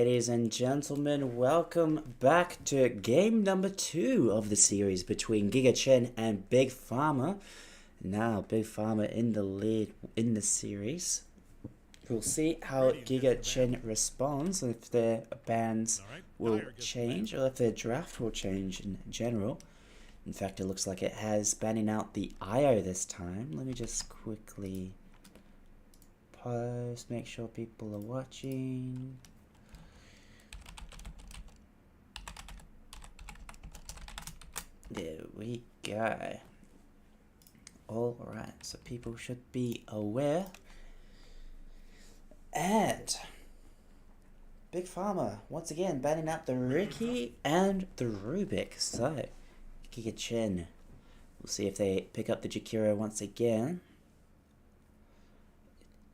ladies and gentlemen, welcome back to game number 2 of the series between Giga, Chen and Big Pharma. Now Big Pharma in the lead in the series. We'll see how Giga Chen responds, if their bans will change or if their draft will change in general. In fact, it looks like it has, banning out the IO this time. Let me just quickly post, make sure people are watching. There we go. Alright, so people should be aware. And Big Pharma, once again, banning out the Ricky and the Rubik. So, Giga Chen. We'll see if they pick up the Jakiro once again.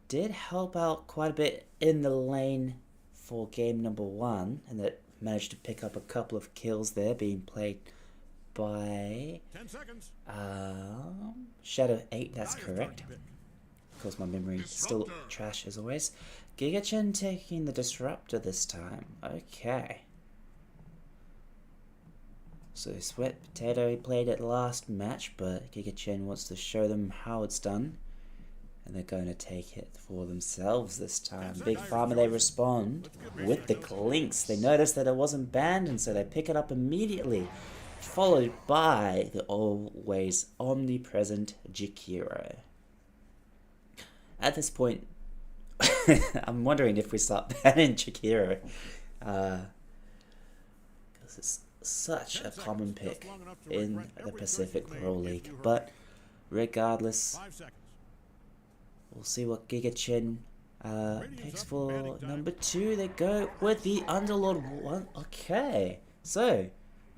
Did help out quite a bit in the lane for game number 1, and that managed to pick up a couple of kills there, being played by 10 seconds. Shadow 8, that's correct. Of course, my memory is still trash as always. Giga Chen taking the Disruptor this time. Okay. So Sweat Potato, he played it last match, but Giga Chen wants to show them how it's done. And they're going to take it for themselves this time. Big Pharma, they respond with the Clinks. They notice that it wasn't banned, and so they pick it up immediately. Followed by the always omnipresent Jakiro. At this point, I'm wondering if we start banning Jakiro. Because it's such a common pick in the Pacific BRAWL League. But regardless, we'll see what Giga Chen picks for number 2. They go with the Underlord 1. Okay, so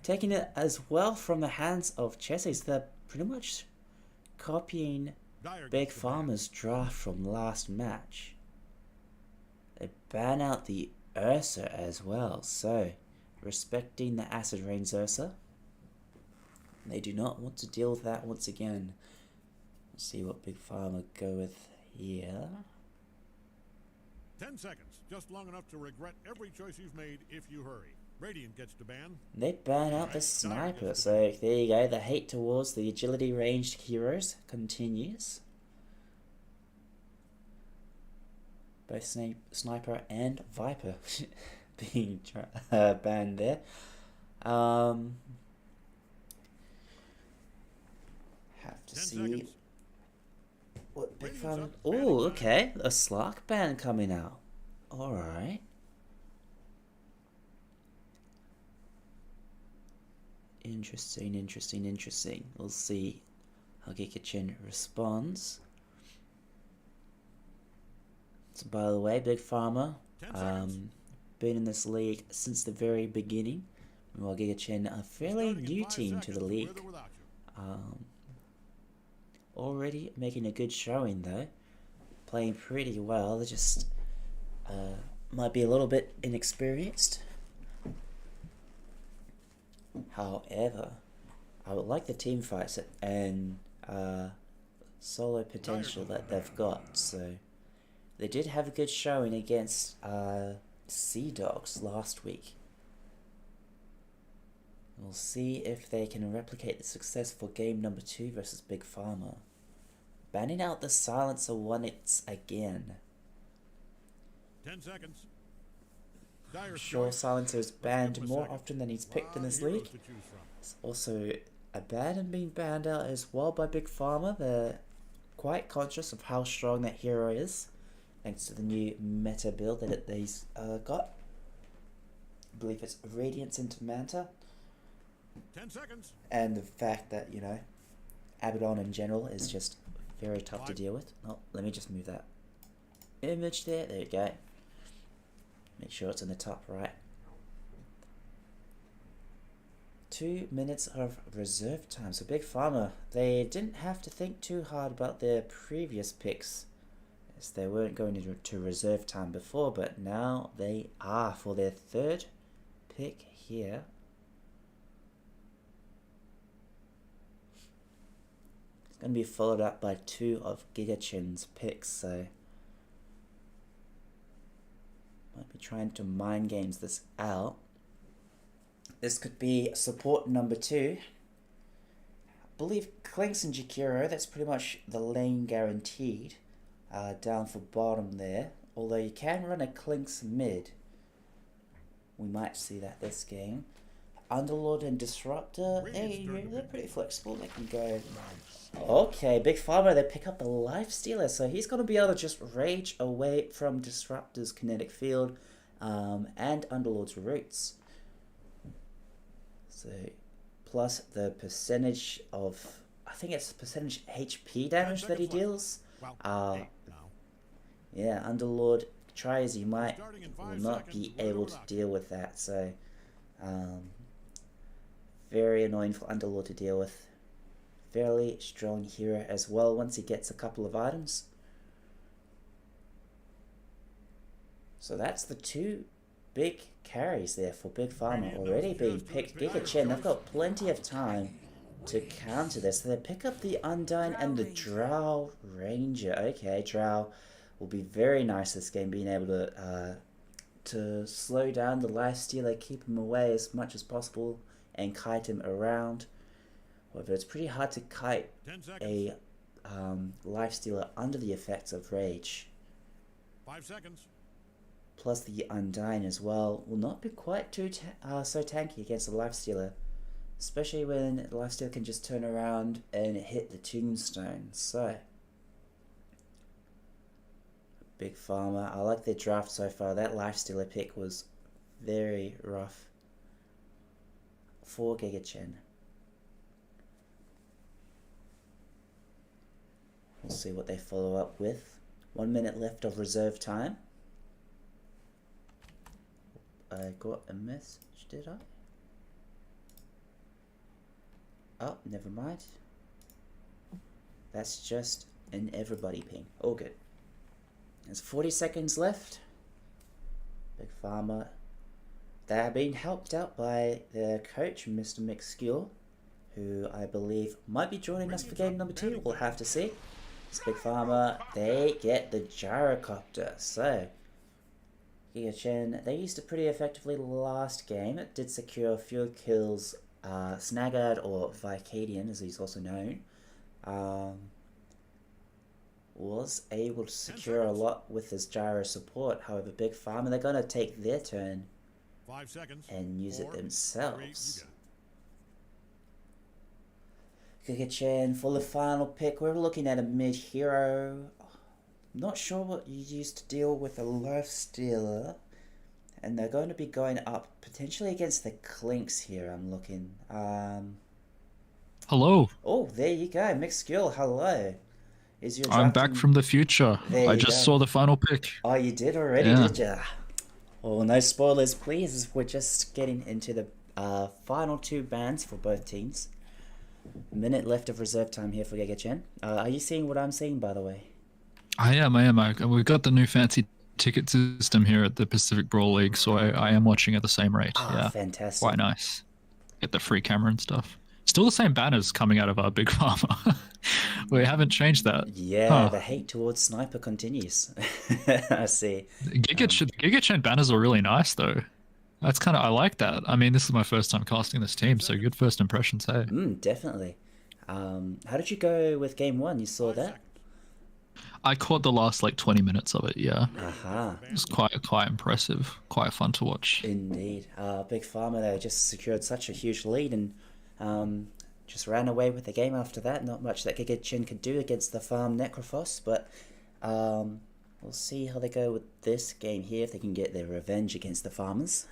taking it as well from the hands of Chessies. They're pretty much copying Big Pharma's draft from last match. They ban out the Ursa as well, so respecting the Acid Rain's Ursa. They do not want to deal with that once again. Let's see what Big Pharma go with here. 10 seconds, just long enough to regret every choice you've made if you hurry. Radiant gets to ban. They ban out the Sniper, so there you go. The hate towards the agility ranged heroes continues. Both Sniper and Viper being banned there. Have to see what Big Pharma. Oh, okay, a Slark ban coming out. All right. Interesting. We'll see how Giga Chen responds. So, by the way, Big Pharma, been in this league since the very beginning. While Giga Chen, a fairly new team to the league. Already making a good showing though. Playing pretty well. They just might be a little bit inexperienced. However, I would like the team fights and solo potential that they've got. So they did have a good showing against Sea Dogs last week. We'll see if they can replicate the success for game number 2 versus Big Pharma. Banning out the Silencer once again. 10 seconds. I'm sure Silencer is banned more often than he's picked in this league. It's also a ban and being banned out as well by Big Pharma. They're quite conscious of how strong that hero is, thanks to the new meta build that they've got. I believe it's Radiance into Manta. 10 seconds. And the fact that, you know, Abaddon in general is just very tough to deal with. Oh, let me just move that image there. There you go. Make sure it's in the top right. 2 minutes of reserve time. So Big Pharma, they didn't have to think too hard about their previous picks, as they weren't going to reserve time before, but now they are for their 3rd pick here. It's going to be followed up by 2 of Giga Chen's picks, so be trying to mind games this out. This could be support number 2. I believe Clinks and Jakiro, that's pretty much the lane guaranteed. Down for bottom there. Although you can run a Clinks mid. We might see that this game. Underlord and Disruptor, they're pretty flexible. They can go... Okay, Big Pharma, they pick up the Life Stealer. So he's going to be able to just rage away from Disruptor's kinetic field and Underlord's roots. So, plus the percentage of... I think it's percentage HP damage that he deals. Yeah, Underlord, try as you might, will not be able to deal with that. So, very annoying for Underlord to deal with. Fairly strong hero as well once he gets a couple of items. So that's the 2 big carries there for Big Pharma already being picked. Giga Chen, they've got plenty of time to counter this. So they pick up the Undyne and the BRAWL Ranger. Okay, BRAWL will be very nice this game, being able to slow down the Lifestealer, keep him away as much as possible, and kite him around. However, it's pretty hard to kite a Lifestealer under the effects of Rage. 5 seconds. Plus the Undyne as well will not be quite too so tanky against the Lifestealer, especially when the Lifestealer can just turn around and hit the tombstone. So, Big Pharma, I like their draft so far. That Lifestealer pick was very rough for Giga Chen. We'll see what they follow up with. 1 minute left of reserve time. I got a message, did I? Oh, never mind. That's just an everybody ping. All good. There's 40 seconds left. Big Pharma. They are being helped out by their coach, Mr. McSkill, who I believe might be joining us for game number 2. We'll have to see. It's Big Pharma. They get the gyrocopter. So, Giga Chen, they used it pretty effectively last game. It did secure a few kills. Snaggart, or Vicadian as he's also known, was able to secure a lot with his gyro support. However, Big Pharma, they're going to take their turn 5 seconds, and use 4, it themselves. 3, Giga Chen for the final pick. We're looking at a mid hero. Not sure what you use to deal with a Lifestealer. And they're going to be going up potentially against the Clinks here, I'm looking. Hello. Oh, there you go. Mixed skill, hello. Is your I'm back from the future. I just saw the final pick. Oh, you did already, did ya? Oh, no spoilers, please. We're just getting into the final 2 bans for both teams. Minute left of reserve time here for Giga Chen. Are you seeing what I'm seeing, by the way? I am. We've got the new fancy ticket system here at the Pacific Brawl League, so I am watching at the same rate. Yeah, fantastic. Quite nice. Get the free camera and stuff. Still the same banners coming out of our Big Pharma. We haven't changed that. Yeah, the hate towards Sniper continues. I see. Giga Chen banners are really nice though. That's kind of, I like that. I mean, this is my first time casting this team, so good first impressions, hey? Definitely. How did you go with game 1? You saw that? I caught the last like 20 minutes of it, yeah. It was quite impressive, quite fun to watch. Indeed. Big Pharma, they just secured such a huge lead and just ran away with the game after that. Not much that Giga Chen could do against the farm Necrophos, but we'll see how they go with this game here, if they can get their revenge against the farmers.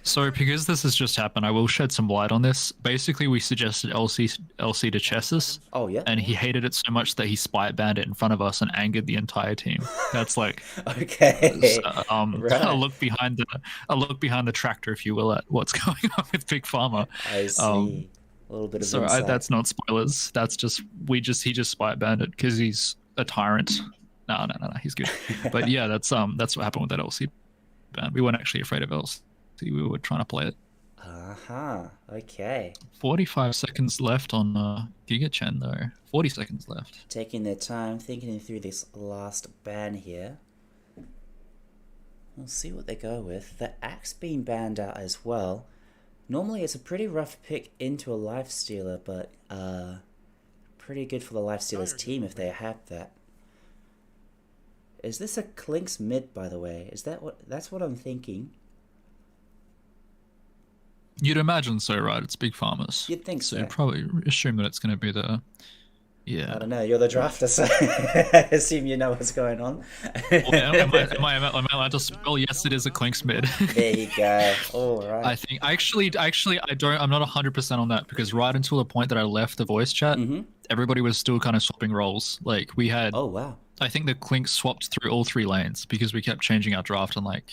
So because this has just happened, I will shed some light on this. Basically, we suggested LC to Chessus. Oh, yeah? And he hated it so much that he spite banned it in front of us and angered the entire team. That's like okay. Right. a look behind the tractor, if you will, at what's going on with Big Pharma. I see. A little bit of insight. That's not spoilers. That's just he just spite banned it because he's a tyrant. No, he's good. But yeah, that's what happened with that LC ban. We weren't actually afraid of LC. We were trying to play it. Okay. 45 seconds left on Giga Chen though. 40 seconds left. Taking their time, thinking through this last ban here. We'll see what they go with. The Axe being banned out as well. Normally it's a pretty rough pick into a Lifestealer, but pretty good for the Lifestealer's team if they have that. Is this a Clink's mid, by the way? Is that what? That's what I'm thinking. You'd imagine so, right? It's big farmers. You'd think so. You'd probably assume that it's going to be the. Yeah. I don't know. You're the drafter, so I assume you know what's going on. Well, am I allowed to spell? Yes, it is a Clink's mid. There you go. All right. I think actually I don't. I'm not 100% on that because right until the point that I left the voice chat, everybody was still kind of swapping roles. Like we had. Oh wow. I think the Clink swapped through all 3 lanes because we kept changing our draft and like,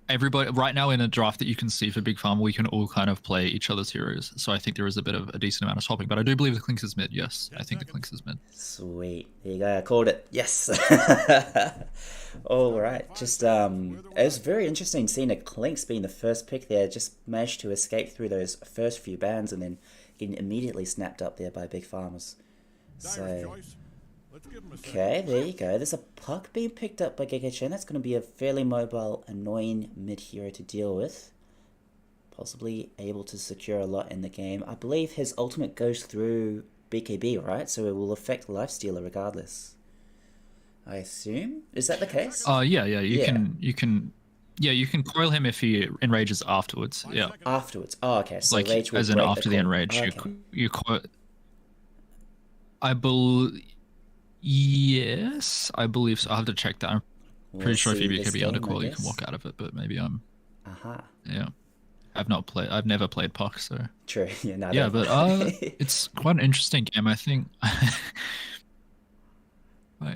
everybody right now in a draft that you can see for Big Farm, we can all kind of play each other's heroes. So I think there is a bit of a decent amount of swapping, but I do believe the Clinks is mid. Yes, I think the Clinks is mid. Sweet. There you go. I called it. Yes. All right. Just it was very interesting seeing a Clinks being the first pick there. Just managed to escape through those first few bans and then getting immediately snapped up there by Big Farmers. So. Okay, there you go. There's a Puck being picked up by Giga Chen. That's going to be a fairly mobile, annoying mid-hero to deal with. Possibly able to secure a lot in the game. I believe his ultimate goes through BKB, right? So it will affect Lifestealer regardless. I assume? Is that the case? Yeah. You can coil him if he enrages afterwards. Yeah. Afterwards. Oh, okay. So like rage will as in break after the enrage, okay. you coil. I believe. Yes, I believe so. I'll have to check that. I'm pretty sure if you BKB under coil, you can walk out of it, but maybe I'm. Yeah. I've never played Puck, so. True. Yeah. Yeah, but it's quite an interesting game. I think.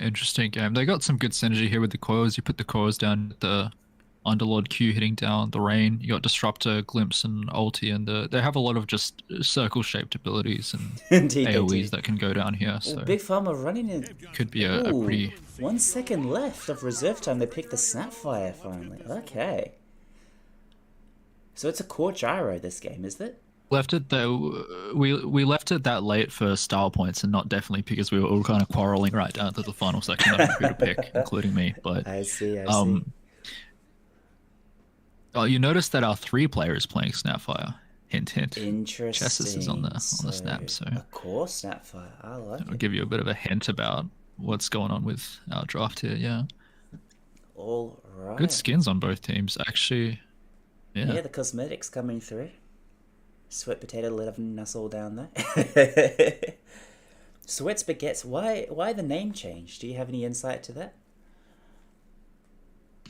Interesting game. They got some good synergy here with the coils. You put the coils down, the Underlord Q hitting down the rain. You got Disruptor, Glimpse, and Ulti, and they have a lot of just circle-shaped abilities and Indeed, AoEs that can go down here. So Big Pharma running in. Could be a pretty. 1 second left of reserve time. They picked the Snapfire finally. Okay. So it's a core gyro this game, is it? Left it though. We left it that late for style points, and not definitely because we were all kind of quarreling right down to the final section of who to pick, including me. But I see. I see. Oh, you notice that our 3 player is playing Snapfire. Hint, hint. Interesting. Chessus is on the snap, so a core Snapfire. I like it. I'll give you a bit of a hint about what's going on with our draft here. Yeah. All right. Good skins on both teams, actually. Yeah. Yeah, the cosmetics coming through. Sweat Potato letting us all down there. Sweat Spaghettis. Why the name change? Do you have any insight to that?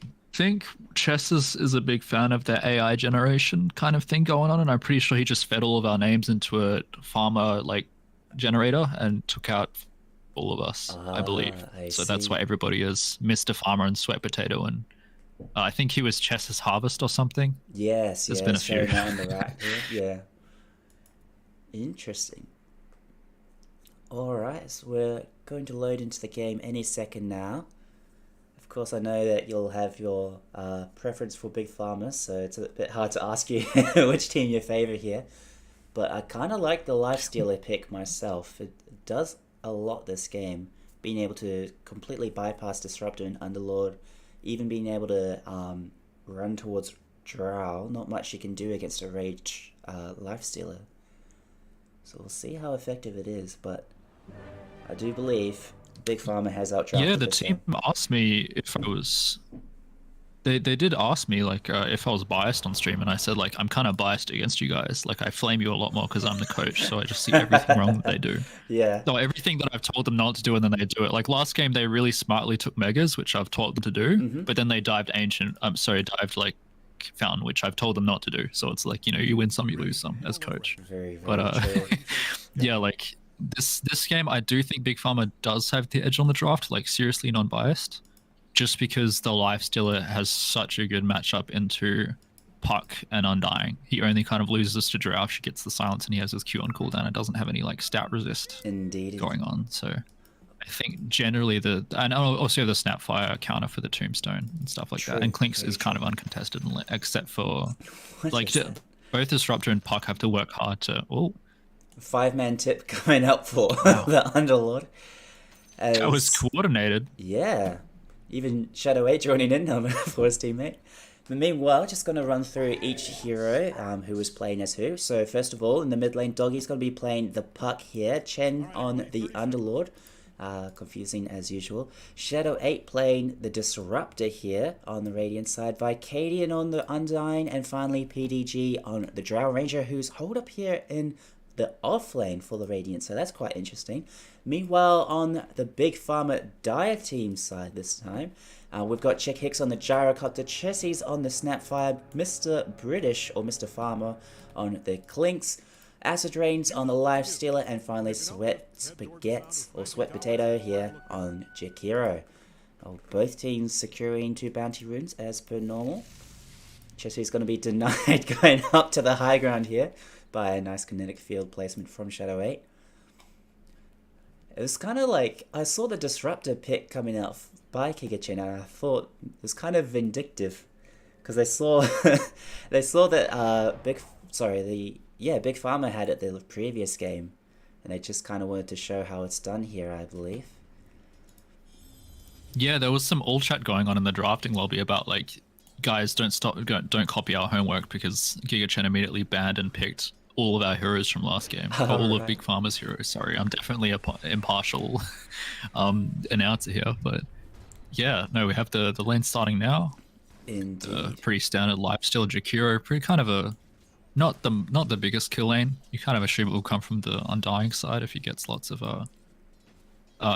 I think Chess is a big fan of the AI generation kind of thing going on, and I'm pretty sure he just fed all of our names into a farmer like generator and took out all of us, I believe. So that's why everybody is Mr. Farmer and Sweat Potato, and I think he was Chess's Harvest or something. Yes, there's been a few. On the rack here. Yeah. Interesting. All right, so we're going to load into the game any second now. Of course, I know that you'll have your preference for Big Farmers, so it's a bit hard to ask you which team you favour here. But I kind of like the Lifestealer pick myself. It does a lot this game, being able to completely bypass Disruptor and Underlord, even being able to run towards BRAWL. Not much you can do against a Rage Lifestealer. So we'll see how effective it is, but I do believe Big Pharma has outdrafted. Yeah, the team asked me if I was. They did ask me like if I was biased on stream, and I said like I'm kind of biased against you guys. Like I flame you a lot more because I'm the coach, so I just see everything wrong that they do. Yeah. So everything that I've told them not to do, and then they do it. Like last game, they really smartly took megas, which I've taught them to do, but then they dived ancient. Dived like fountain, which I've told them not to do. So it's like you win some, you lose some as coach. Very but true. yeah, like. This game, I do think Big Pharma does have the edge on the draft, like seriously non-biased, just because the Lifestealer has such a good matchup into Puck and Undying. He only kind of loses to Drow. She gets the silence and he has his Q on cooldown and doesn't have any like stat resist going on. So I think generally and also the Snapfire counter for the Tombstone and stuff like that. And Clinks is kind of uncontested except for both Disruptor and Puck have to work hard to 5-man tip coming up for the Underlord. That was coordinated. Yeah. Even Shadow 8 joining in for his teammate. But meanwhile, just going to run through each hero who was playing as who. So first of all, in the mid lane, Doggy's going to be playing the Puck here. Chen on the Underlord. Confusing as usual. Shadow 8 playing the Disruptor here on the Radiant side. Vicadian on the Undying. And finally PDG on the Drow Ranger, who's hold up here in the off lane for the Radiant. So that's quite interesting. Meanwhile, on the Big Pharma Dire team side this time, we've got Chick Hicks on the Gyrocopter, Chessie's on the Snapfire, Mr. British or Mr. Farmer on the Clinks, Acid Rains on the Life Stealer, and finally Sweat Spaghetti or Sweat Potato here on Jakiro. Both teams securing 2 bounty runes as per normal. Chessie's going to be denied going up to the high ground here by a nice kinetic field placement from Shadow 8. It was kind of like, I saw the Disruptor pick coming out by Giga Chen, and I thought it was kind of vindictive because they saw they saw that Big Pharma had it the previous game, and they just kind of wanted to show how it's done here, I believe. Yeah, there was some all chat going on in the drafting lobby about like, guys, don't copy our homework, because Giga Chen immediately banned and picked all of our heroes from last game. All of Big Pharma's heroes. Sorry, I'm definitely a impartial announcer here, but yeah, no, we have the lane starting now. Indeed. Pretty standard lifesteal Jakiro, pretty kind of a not the biggest kill lane. You kind of assume it will come from the Undying side if he gets lots of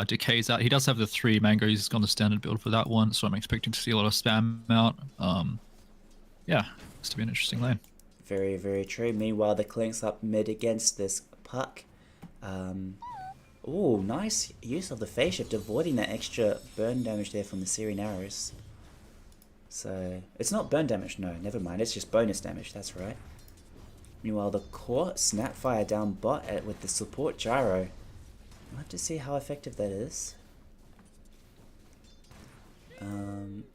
decays out. He does have the 3 mangoes. He's gone the standard build for that one, so I'm expecting to see a lot of spam out. Yeah, it's to be an interesting lane. Very, very true. Meanwhile, the Clinks up mid against this Puck. Oh, nice use of the phase shift, avoiding that extra burn damage there from the Searing Arrows. So, it's not burn damage, no, never mind. It's just bonus damage, that's right. Meanwhile, the core Snapfire down bot with the support Gyro. We'll have to see how effective that is.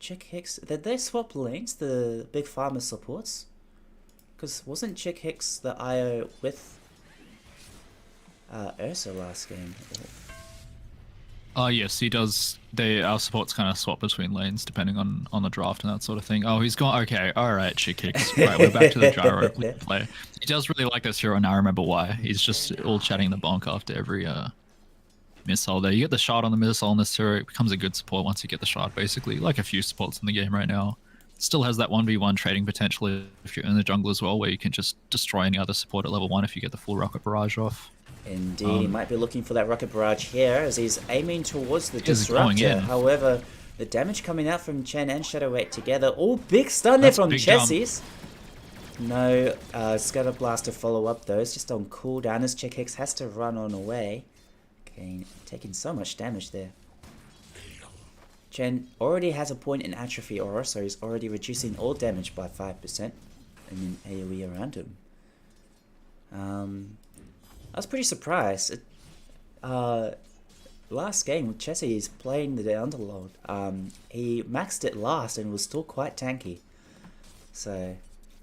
Chick Hicks, did they swap lanes, the Big Pharma supports? Because wasn't Chick Hicks the IO with Ursa last game? Yes, he does. Our supports kind of swap between lanes depending on the draft and that sort of thing. Oh, he's gone. Okay, all right, Chick Hicks. Right, we're back to the gyro play. He does really like this hero, and I remember why. He's just all chatting the bonk after every missile there. You get the shot on the missile on this hero, it becomes a good support once you get the shot, basically. Like a few supports in the game right now. Still has that 1v1 trading potential if you're in the jungle as well, where you can just destroy any other support at level 1 if you get the full rocket barrage off. Indeed, he might be looking for that rocket barrage here as he's aiming towards the Disruptor. However, the damage coming out from Chen and Shadow 8 together. Oh, big stun there from Chessie's. No Scatter Blast to follow up though. It's just on cooldown as Chick Hicks has to run on away. Okay, taking so much damage there. Chen already has a point in Atrophy Aura, so he's already reducing all damage by 5% and then AoE around him. I was pretty surprised. Last game, Chessie is playing the Underlord. He maxed it last and was still quite tanky. So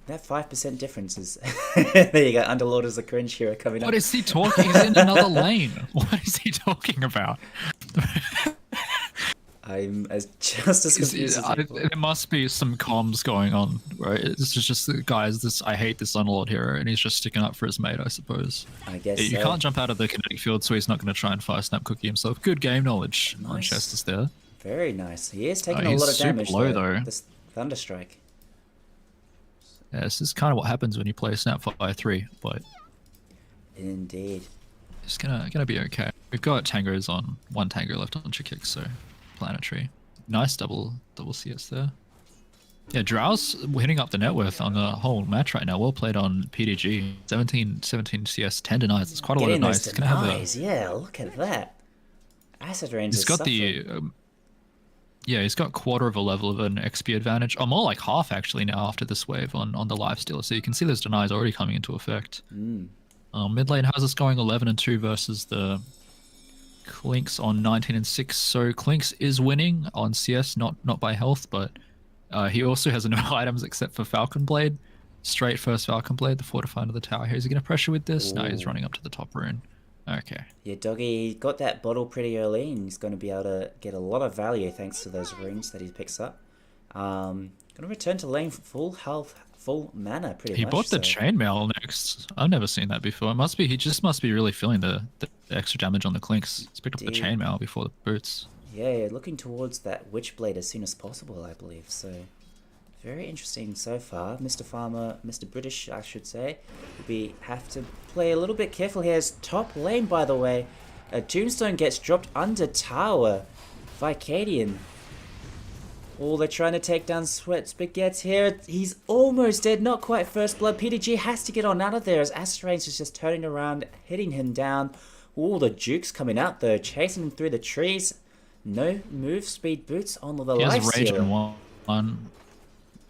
that 5% difference is... There you go, Underlord is a cringe hero coming up. What is he talking? He's in another lane. What is he talking about? I'm just as confused as you. There must be some comms going on, right? This is just, guys, I hate this Underlord hero, and he's just sticking up for his mate, I suppose. I guess You so. can't jump out of the kinetic field, so he's not going to try and fire snap cookie himself. Good game knowledge on Chester's there. Very nice. He is taking a lot of damage, low, though. This Thunderstrike. Yeah, this is kind of what happens when you play Snapfire 3, but... Indeed. It's gonna be okay. We've got tangos on, 1 tango left on Chick Hicks, so... Planetary. Nice double CS there. Yeah, Drow's hitting up the net worth on the whole match right now. Well played on PDG. 17 CS, 10 denies. It's quite a lot of nice. Yeah, look at that. Acid Rains He's got he's got quarter of a level of an XP advantage. Oh, more like half actually now after this wave on the lifestealer. So you can see those denies already coming into effect. Mid lane has us going 11-2 versus the Clinks on 19-6. So Clinks is winning on CS, not by health, but he also has no items except for Falcon Blade. Straight first Falcon Blade, the fortify under the tower here. Is he going to pressure with this? Ooh. No, he's running up to the top rune. Okay. Yeah, Doggy got that bottle pretty early, and he's going to be able to get a lot of value thanks to those runes that he picks up. Going to return to lane full health, full mana, pretty He much. bought the So chainmail next. I've never seen that before. It must be he just must be really feeling the extra damage on the clinks. He's picked up the Indeed. chainmail before the boots. yeah, looking towards that Witchblade as soon as possible, I believe. So very interesting so far. Mr. Farmer, Mr. British, I should say, we have to play a little bit careful here. As top lane, by the way, a tombstone gets dropped under tower. Vicadian. Oh, they're trying to take down Sweat Spaghetti here. He's almost dead, not quite first blood. PDG has to get on out of there as Astrains is just turning around, hitting him down. Oh, the Duke's coming out though, chasing him through the trees. No move speed boots on the He life has rage stealer. in one.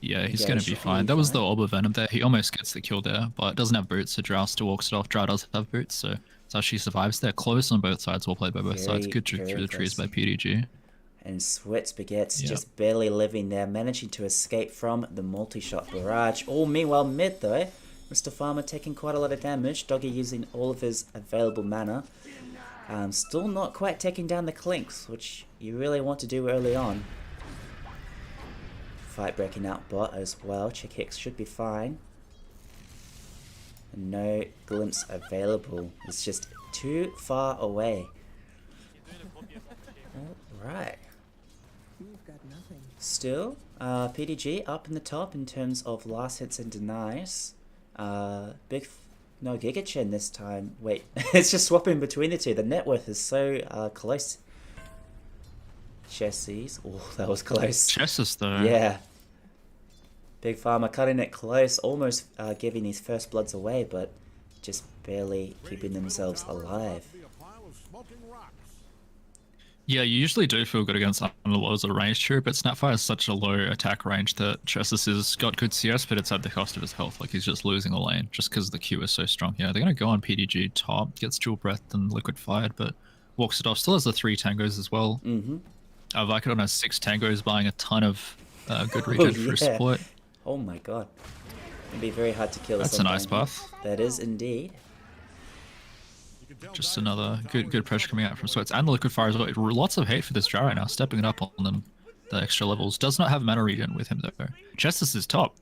Yeah, he's Yeah, gonna he be should fine. be That was the fine. Orb of Venom there. He almost gets the kill there, but doesn't have boots, so Drow still walks it off. Drow does have boots, so that's how she survives. They're close on both sides, well played by both sides. Good Very through the trees by close. PDG. And Sweat Spaghetti's Yeah. just barely living there, managing to escape from the multi-shot barrage. All meanwhile mid though, Mr. Farmer taking quite a lot of damage. Doggy using all of his available mana. Still not quite taking down the Clinks, which you really want to do early on. Fight breaking out bot as well. Chick Hicks should be fine. No glimpse available. It's just too far away. Alright. Still, PDG up in the top in terms of last hits and denies. No Giga Chen this time. Wait, it's just swapping between the two. The net worth is so close. Chessies. Oh, that was close. Chesses though. Yeah. Big Pharma cutting it close, almost giving his first bloods away, but just barely keeping themselves alive. Be a pile of smoking rocks. Yeah, you usually do feel good against Underlord as a range true, but Snapfire is such a low attack range that Chessis has got good CS, but it's at the cost of his health. Like, he's just losing the lane just because the Q is so strong here. They're going to go on PDG top, gets dual breath and liquid fired, but walks it off. Still has the 3 tangos as well. Mm-hmm. Vicodon has 6 tangos, buying a ton of good regen for his support. Oh my god. It'd be very hard to kill. That's a nice buff. That is indeed. Just another good pressure coming out from Sweats and the liquid fire as well. Lots of hate for this Drow right now, stepping it up on them. The extra levels. Does not have mana regen with him though. Chestis is top.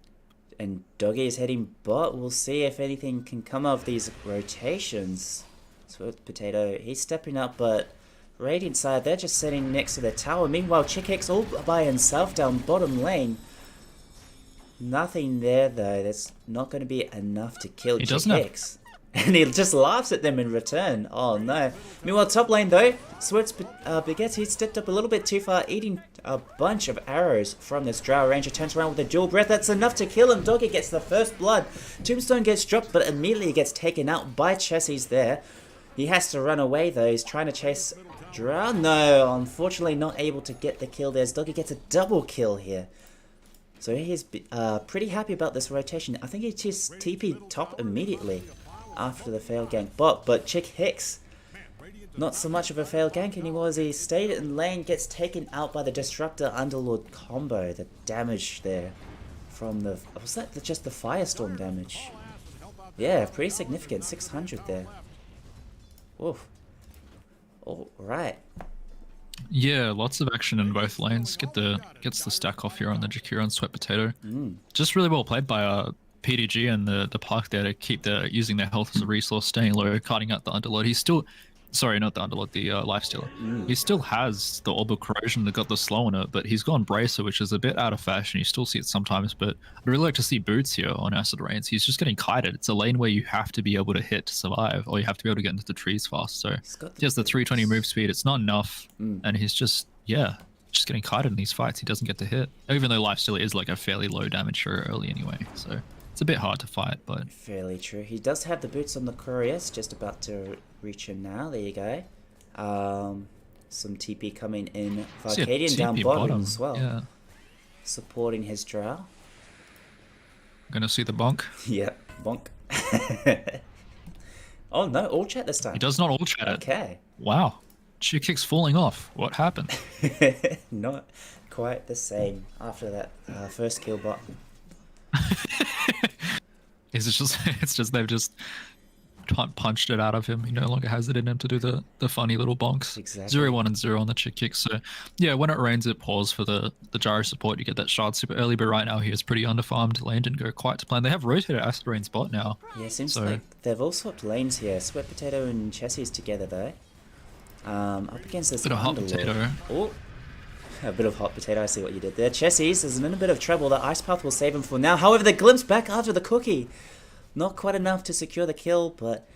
And Doggy is heading bot. We'll see if anything can come of these rotations. Sweat Potato, he's stepping up, but Radiant side, they're just sitting next to the tower. Meanwhile, Chick Hicks all by himself down bottom lane. Nothing there though. That's not going to be enough to kill Chick Hicks. And he just laughs at them in return. Oh no. Meanwhile, top lane though, Sweats Spaghetti stepped up a little bit too far, eating a bunch of arrows from this Drow Ranger. Turns around with a dual breath. That's enough to kill him. Doggy gets the first blood. Tombstone gets dropped, but immediately gets taken out by Chessies there. He has to run away though. He's trying to chase Drow. No, unfortunately not able to get the kill there. As Doggy gets a double kill here. So he's pretty happy about this rotation. I think he just TP'd top immediately after the failed gank bot, but Chick Hicks, not so much of a failed gank anymore as he stayed in lane, gets taken out by the Disruptor Underlord combo. The damage there from the... was that just the Firestorm damage? Yeah, pretty significant, 600 there. Oof. Alright. Yeah, lots of action in both lanes. Gets the stack off here on the Jakira and Sweat Potato. Just really well played by PDG and the Park there to keep using their health as a resource, staying low, cutting out the Underlord. He's still, sorry, not the Underlord, the Lifestealer. He still has the Orb of Corrosion that got the slow on it, but he's gone Bracer, which is a bit out of fashion. You still see it sometimes, but I'd really like to see Boots here on Acid Rains. He's just getting kited. It's a lane where you have to be able to hit to survive, or you have to be able to get into the trees fast. So he has the 320 move speed. It's not enough, and he's just, yeah, just getting kited in these fights. He doesn't get to hit, even though Lifestealer is like a fairly low damage for early anyway, so it's a bit hard to fight, but... Fairly true. He does have the boots on the couriers, just about to reach him now. There you go. Some TP coming in. Vicadian down bottom as well. Yeah. Supporting his Drow. Gonna see the bonk. Yep, bonk. Oh no, all chat this time. He does not all chat it. Okay. Wow. Chick Kick's falling off. What happened? Not quite the same after that first kill bot. It's just they've just punched it out of him. He no longer has it in him to do the funny little bonks. Exactly. 0, 1, and 0 on the chick kick. So yeah, when it rains, it pours for the gyro support. You get that shard super early, but right now he is pretty underfarmed. Lane didn't go quite to plan. They have rotated Acid Rain's bot now. Yeah, seems So- like they've all swapped lanes here. Sweat Potato and Chessie's together though. Up against this Bit of hot Underlord. potato. Oh, a bit of hot potato. I see what you did there. Chessie's is in a bit of trouble. The Ice Path will save him for now. However, the glimpse back after the cookie. Not quite enough to secure the kill, but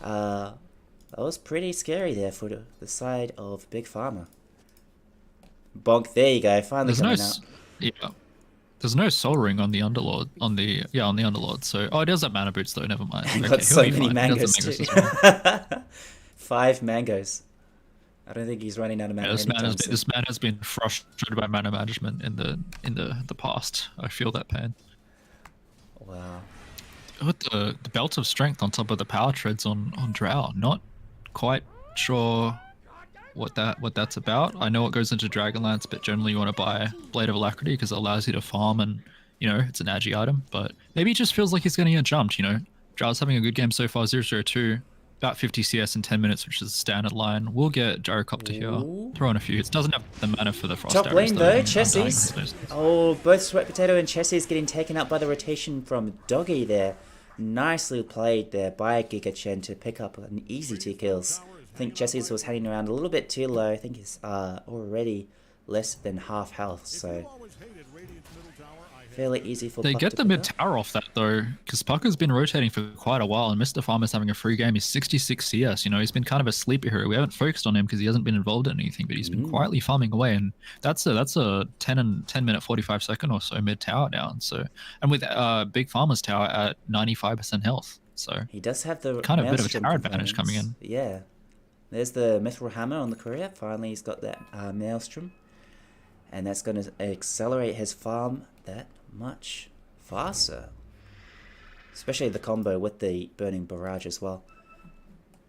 that was pretty scary there for the side of Big Pharma. Bonk, there you go. Finally There's no coming out. yeah. There's no soul ring on the Underlord on the Underlord. So it does have mana boots though. Never mind. He Okay, got so he'll be many fine. He mangoes does have too. mangoes as well. 5 mangoes. I don't think he's running out of mana. Yeah, anytime soon. this man has been frustrated by mana management in the past. I feel that pain. Wow. With the belt of strength on top of the power treads on Drow, not quite sure what that's about. I know it goes into Dragonlance, but generally you want to buy Blade of Alacrity because it allows you to farm and it's an agi item. But maybe it just feels like he's going to get jumped. Drow's having a good game so far. 0-0-2, about 50 CS in 10 minutes, which is a standard line. We'll get Gyrocopter here. Ooh. Throw in a few. It doesn't have the mana for the frost Top arrows, lane though, and Undying Chessie's. has no- Oh, both Sweat Potato and Chessie's getting taken out by the rotation from Doggy there. Nicely played there by Giga Chen to pick up an easy 2 kills. I think Chessie's was hanging around a little bit too low. I think he's already less than half health, so fairly easy for They Puck get to the pick mid up. tower off that though, because Pucker's been rotating for quite a while, and Mr. Farmer's having a free game. He's 66 CS. He's been kind of a sleeper hero. We haven't focused on him because he hasn't been involved in anything, but he's been quietly farming away, and that's a 10 minute 45 second or so mid tower down. So, and with Big Farmer's tower at 95% health, so He does have the kind of a bit of a Maelstrom tower advantage coming in. components. Yeah. There's the Mithril Hammer on the courier. Finally, he's got that Maelstrom. And that's going to accelerate his farm that much faster. Especially the combo with the Burning Barrage as well.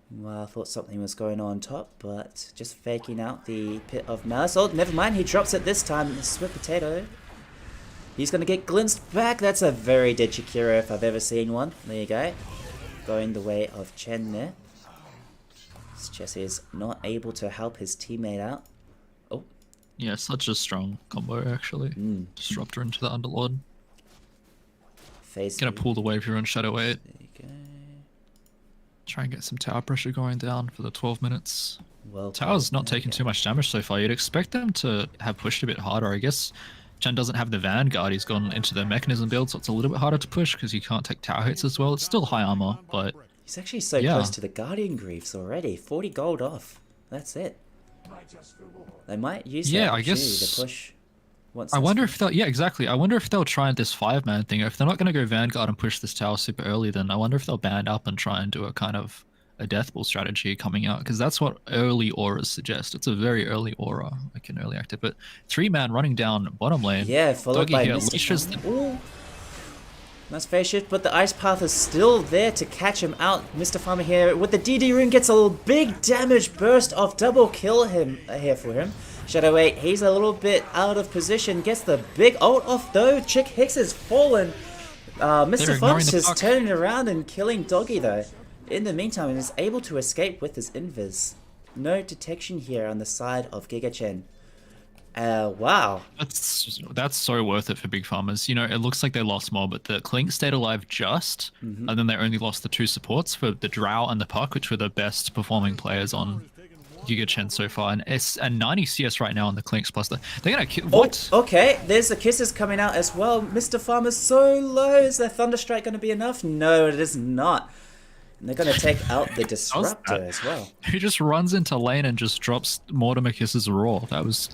Well, I thought something was going on top, but just faking out the Pit of Malice. Oh, never mind. He drops it this time. Sweet Potato. He's going to get glimpsed back. That's a very dead Shakira if I've ever seen one. There you go. Going the way of Chen there. Chessie is not able to help his teammate out. Oh. Yeah, such a strong combo actually. Disruptor into the Underlord. Phase Gonna pull the wave here on Shadow 8. There you go. Try and get some tower pressure going down for the 12 minutes. Well Tower's played. not There you taking go. too much damage so far. You'd expect them to have pushed a bit harder. I guess Chen doesn't have the Vanguard. He's gone into the Mechanism build, so it's a little bit harder to push because you can't take tower hits as well. It's still high armor, but He's actually so Yeah. close to the Guardian Greaves already. 40 gold off. That's it. They might use Yeah, that I too guess- to push. Once I that's wonder finished. if they'll, yeah, exactly. I wonder if they'll try this 5-man thing. If they're not going to go Vanguard and push this tower super early, then I wonder if they'll band up and try and do a kind of a death ball strategy coming out, because that's what early auras suggest. It's a very early aura, like an early active. But 3-man running down bottom lane. Yeah, followed Doggy by here Mr. leashes Farmer. Ooh. Nice phase shift, but the Ice Path is still there to catch him out. Mr. Farmer here with the DD rune gets a big damage burst off. Double kill him here for him. Shadow 8, he's a little bit out of position. Gets the big ult off though. Chick Hicks has fallen. Mr. ignoring Fox the is puck. turning around and killing Doggy though. In the meantime, he is able to escape with his invis. No detection here on the side of Giga Chen. Wow. That's so worth it for big farmers. It looks like they lost more, but the Clink stayed alive just, and then they only lost the 2 supports for the Drow and the Puck, which were the best performing players on Giga Chen so far, and 90 CS right now on the Clinks. Plus they're gonna kill. What? Oh, okay, there's the kisses coming out as well. Mr. Farmer's so low. Is the Thunderstrike going to be enough? No, it is not. And they're going to take out the Disruptor that? as well. He just runs into lane and just drops Mortimer Kisses raw. That was,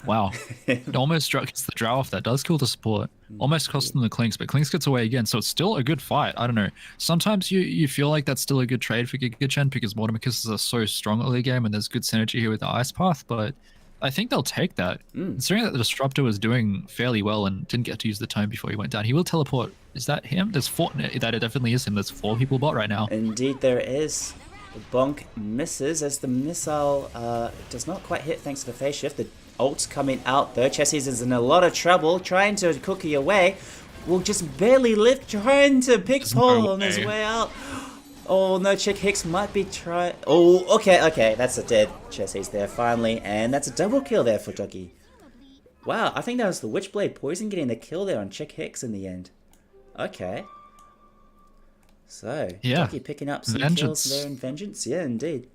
wow. It almost gets the Drow off. That does kill the support. Almost cost them the Clinks, but Clinks gets away again. So it's still a good fight. I don't know. Sometimes you feel like that's still a good trade for Giga Chen because Mortimer Kisses are so strong early game and there's good synergy here with the Ice Path, but I think they'll take that. Considering that the Disruptor was doing fairly well and didn't get to use the tome before he went down, he will teleport. Is that him? There's 4. That it definitely is him. There's 4 people bot right now. Indeed, there is. The bonk misses as the missile does not quite hit thanks to the phase shift. The ult's coming out though. Chessie's is in a lot of trouble, trying to cookie away. Will just barely live, trying to pick There's Paul no on his way. way out. Oh no, Chick Hicks might be trying. Oh, okay, that's a dead Chessie's there finally, and that's a double kill there for Doggy. Wow, I think that was the Witchblade Poison getting the kill there on Chick Hicks in the end. Okay. So, Yeah. Doggy picking up some kills there in Vengeance. Yeah, indeed.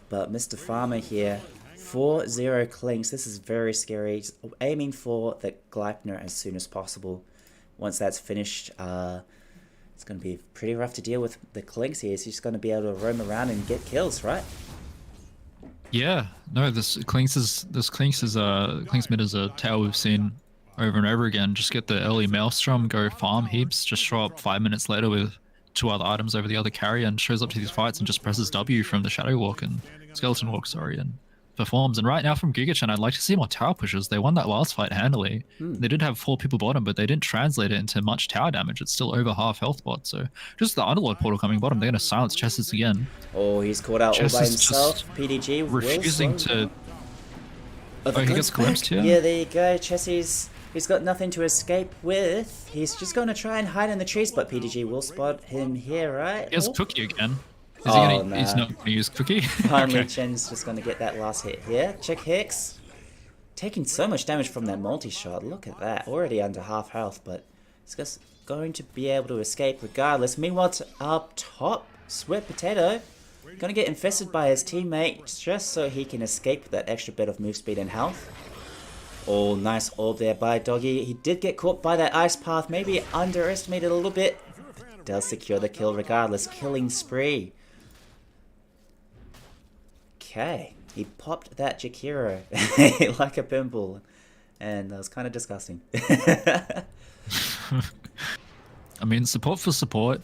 But Mr. Farmer here, 4-0 Clinks. This is very scary. He's aiming for the Gleipnir as soon as possible. Once that's finished, it's going to be pretty rough to deal with the Clinks here. He's just going to be able to roam around and get kills, right? Yeah, no, this Clinks mid is a tale we've seen over and over again. Just get the early Maelstrom, go farm heaps, just show up 5 minutes later with 2 other items over the other carry and shows up to these fights and just presses W from the Shadow Walk and Skeleton Walk, sorry, and performs. And right now from Giga Chen, I'd like to see more tower pushes. They won that last fight handily. They did have 4 people bottom, but they didn't translate it into much tower damage. It's still over half health bot. So just the Underlord portal coming bottom, they're going to silence Chesses again. Oh, he's caught out all by himself. PDG refusing to. Oh, he gets glimpsed here. Yeah, there you go. Chessie's. He's got nothing to escape with. He's just going to try and hide in the trees, but PDG will spot him here, right? He has Cookie again. Is oh, he gonna, he's not going to use Cookie. Finally, Chen's just going to get that last hit here. Check Hicks. Taking so much damage from that multi-shot. Look at that. Already under half health, but he's just going to be able to escape regardless. Meanwhile, up top, Sweat Potato going to get infested by his teammate just so he can escape with that extra bit of move speed and health. Oh, nice orb there by Doggy. He did get caught by that ice path, maybe underestimated a little bit. Does secure the kill regardless. Killing spree. Okay, he popped that Jakiro like a pimple, and that was kind of disgusting. I mean, support for support.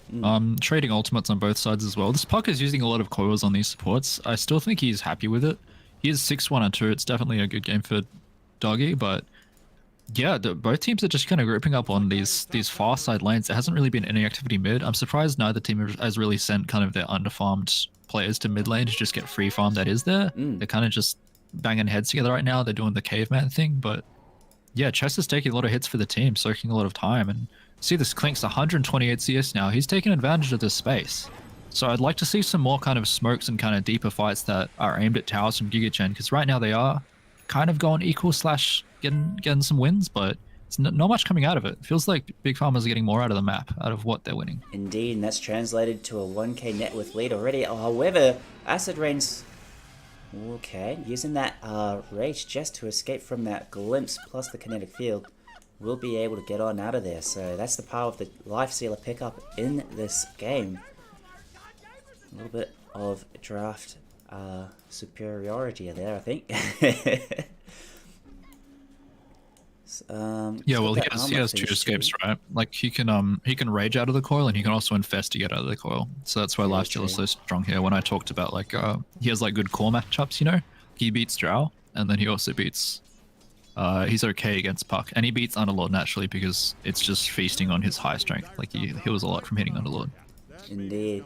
Trading ultimates on both sides as well. This puck is using a lot of coils on these supports. I still think he's happy with it. He is 6-1 and 2. It's definitely a good game for Doggy, but yeah, both teams are just kind of grouping up on these far side lanes. There hasn't really been any activity mid. I'm surprised neither team has really sent kind of their underfarmed players to mid lane to just get free farm that is there. They're kind of just banging heads together right now. They're doing the caveman thing, but yeah, Chess is taking a lot of hits for the team, soaking a lot of time. And see, this Clink's 128 CS now. He's taking advantage of this space. So I'd like to see some more kind of smokes and kind of deeper fights that are aimed at towers from Giga Chen, because right now they are kind of going equal / getting some wins, but it's not much coming out of it. Feels like Big Farmers are getting more out of the map, out of what they're winning. Indeed, and that's translated to a 1k net worth lead already. However, Acid Rain's okay, using that rage just to escape from that glimpse plus the kinetic field, will be able to get on out of there. So that's the power of the Life Sealer pickup in this game. A little bit of draft superiority there, I think. Yeah, well, he has 2 escapes, right? Like he can rage out of the coil and he can also infest to get out of the coil. So that's why Lifesteal is so strong here. When I talked about like he has like good core matchups, you know, he beats BRAWL and then he also beats he's okay against Puck, and he beats Underlord naturally because it's just feasting on his high strength. Like he heals a lot from hitting Underlord. Indeed.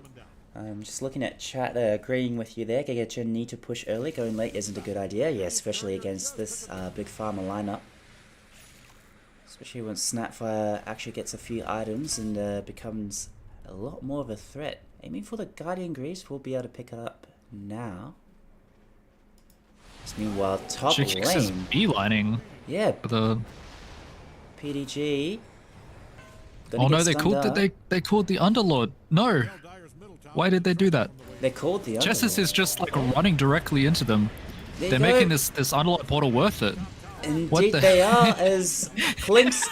Just looking at chat, agreeing with you there. Giga Chen need to push early. Going late isn't a good idea. Yeah, especially against this Big Pharma lineup. Especially when Snapfire actually gets a few items and becomes a lot more of a threat. Aiming for the Guardian Greaves, we'll be able to pick it up now. Meanwhile, top lane. Is beelining. Yeah. The PDG. Oh no, they called the Underlord. No. Why did they do that? They called the Underlord. Jessus is just like running directly into them. They're making this Underlord portal worth it. Indeed they are, as Clinks,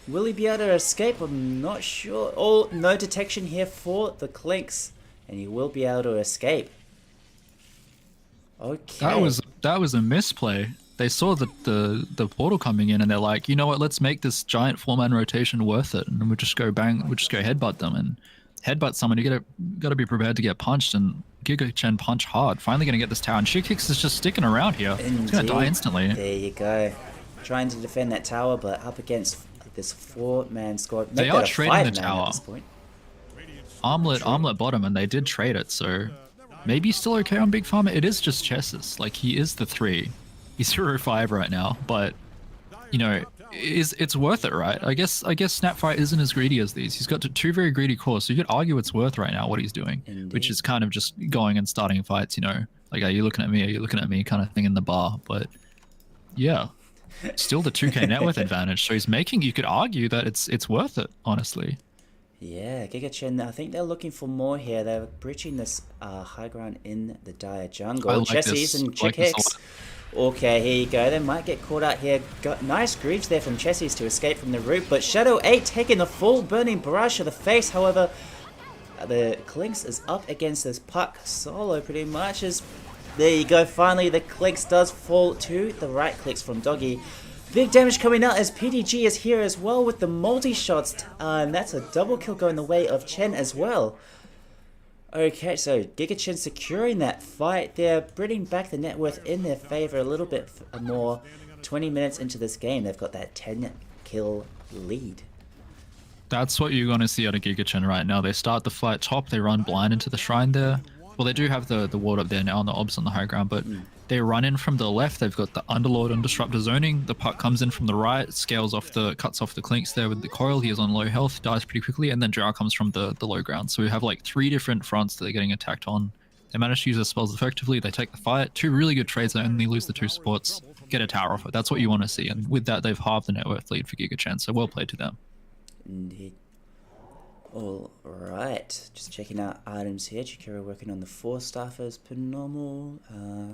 will he be able to escape? I'm not sure. Oh, no detection here for the Clinks, and he will be able to escape. Okay. That was a misplay. They saw the portal coming in and they're like, you know what, let's make this giant 4-man rotation worth it, and we'll just go headbutt them, and headbutt someone, you gotta be prepared to get punched, and Giga Chen punch hard. Finally gonna get this tower, and Shikix is just sticking around here. He's gonna die instantly. There you go. Trying to defend that tower, but up against this 4-man squad. They are trading the tower. Armlet bottom, and they did trade it, so maybe still okay on Big Pharma. It is just Chessus. Like, he is the 3. He's 0-5 right now, but you know, it's worth it, right? I guess Snapfire isn't as greedy as these. He's got two very greedy cores, so you could argue it's worth right now what he's doing, Indeed. which is kind of just going and starting fights, you know, like, are you looking at me? Are you looking at me? Kind of thing in the bar. But yeah, still the 2K net worth advantage. So he's making. You could argue that it's worth it, honestly. Yeah, Giga Chen, I think they're looking for more here. They're breaching this high ground in the dire jungle. I like Chessie's this. and I like Chick this a Hicks. lot. Okay, here you go. They might get caught out here. Got nice greaves there from Chessie's to escape from the root, but Shadow 8 taking the full burning barrage to the face. However, the Clinks is up against this puck solo pretty much. There you go. Finally, the Clinks does fall to the right clicks from Doggy. Big damage coming out as PDG is here as well with the multi-shots, and that's a double kill going the way of Chen as well. Okay, so Giga Chen securing that fight. They're bringing back the net worth in their favor a little bit more. 20 minutes into this game, they've got that 10 kill lead. That's what you're going to see out of Giga Chen right now. They start the fight top, they run blind into the shrine there. Well, they do have the ward up there now on the obs on the high ground, but they run in from the left. They've got the Underlord and Disruptor zoning. The puck comes in from the right, cuts off the Clinks there with the coil. He is on low health, dies pretty quickly, and then Drow comes from the low ground. So we have like 3 different fronts that they're getting attacked on. They manage to use their spells effectively. They take the fight. 2 really good trades. They only lose the 2 supports. Get a tower off it. That's what you want to see. And with that, they've halved the net worth lead for Giga Chen. So well played to them. Indeed. Alright, just checking out items here. Chikira working on the 4 staffers per normal.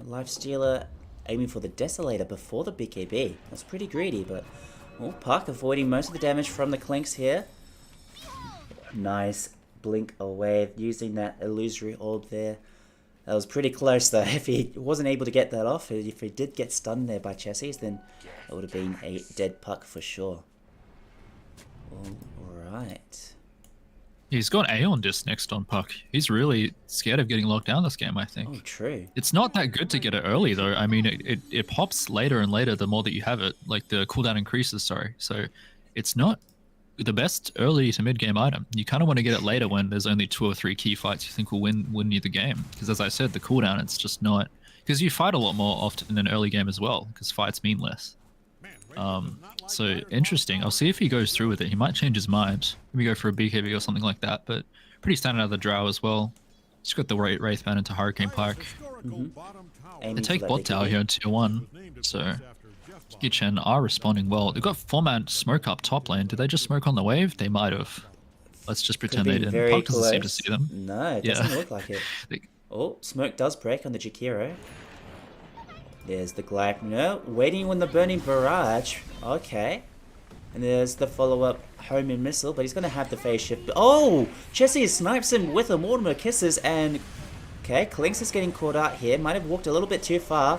Lifestealer aiming for the Desolator before the BKB. That's pretty greedy, but Puck avoiding most of the damage from the Clinks here. Nice blink away using that illusory orb there. That was pretty close though. If he wasn't able to get that off, if he did get stunned there by Chessie's, then it would have been a dead Puck for sure. Alright. He's got Aeon Disc next on Puck. He's really scared of getting locked down this game, I think. Oh, true. It's not that good to get it early, though. I mean, it pops later and later the more that you have it. Like, the cooldown increases, sorry. So, it's not the best early to mid-game item. You kind of want to get it later when there's only 2 or 3 key fights you think will win you the game. Because, as I said, the cooldown, it's just not... Because you fight a lot more often in early game as well, because fights mean less. So interesting. I'll see if he goes through with it. He might change his mind. Maybe go for a BKB or something like that. But pretty standard out of the Drow as well. Just got the Wraithband into Hurricane Pike. They take bot tower here in tier 1. So Giga Chen are responding well. They've got 4-man smoke up top lane. Did they just smoke on the wave? They might have. Let's just pretend they didn't. Puck doesn't seem to see them. No, it doesn't look like it. Smoke does break on the Jakiro. There's the Glide. No, waiting on the Burning Barrage. Okay. And there's the follow-up Homing Missile, but he's going to have the phase shift. Oh! Chessie snipes him with a Mortimer Kisses, and... Okay, Clinks is getting caught out here. Might have walked a little bit too far.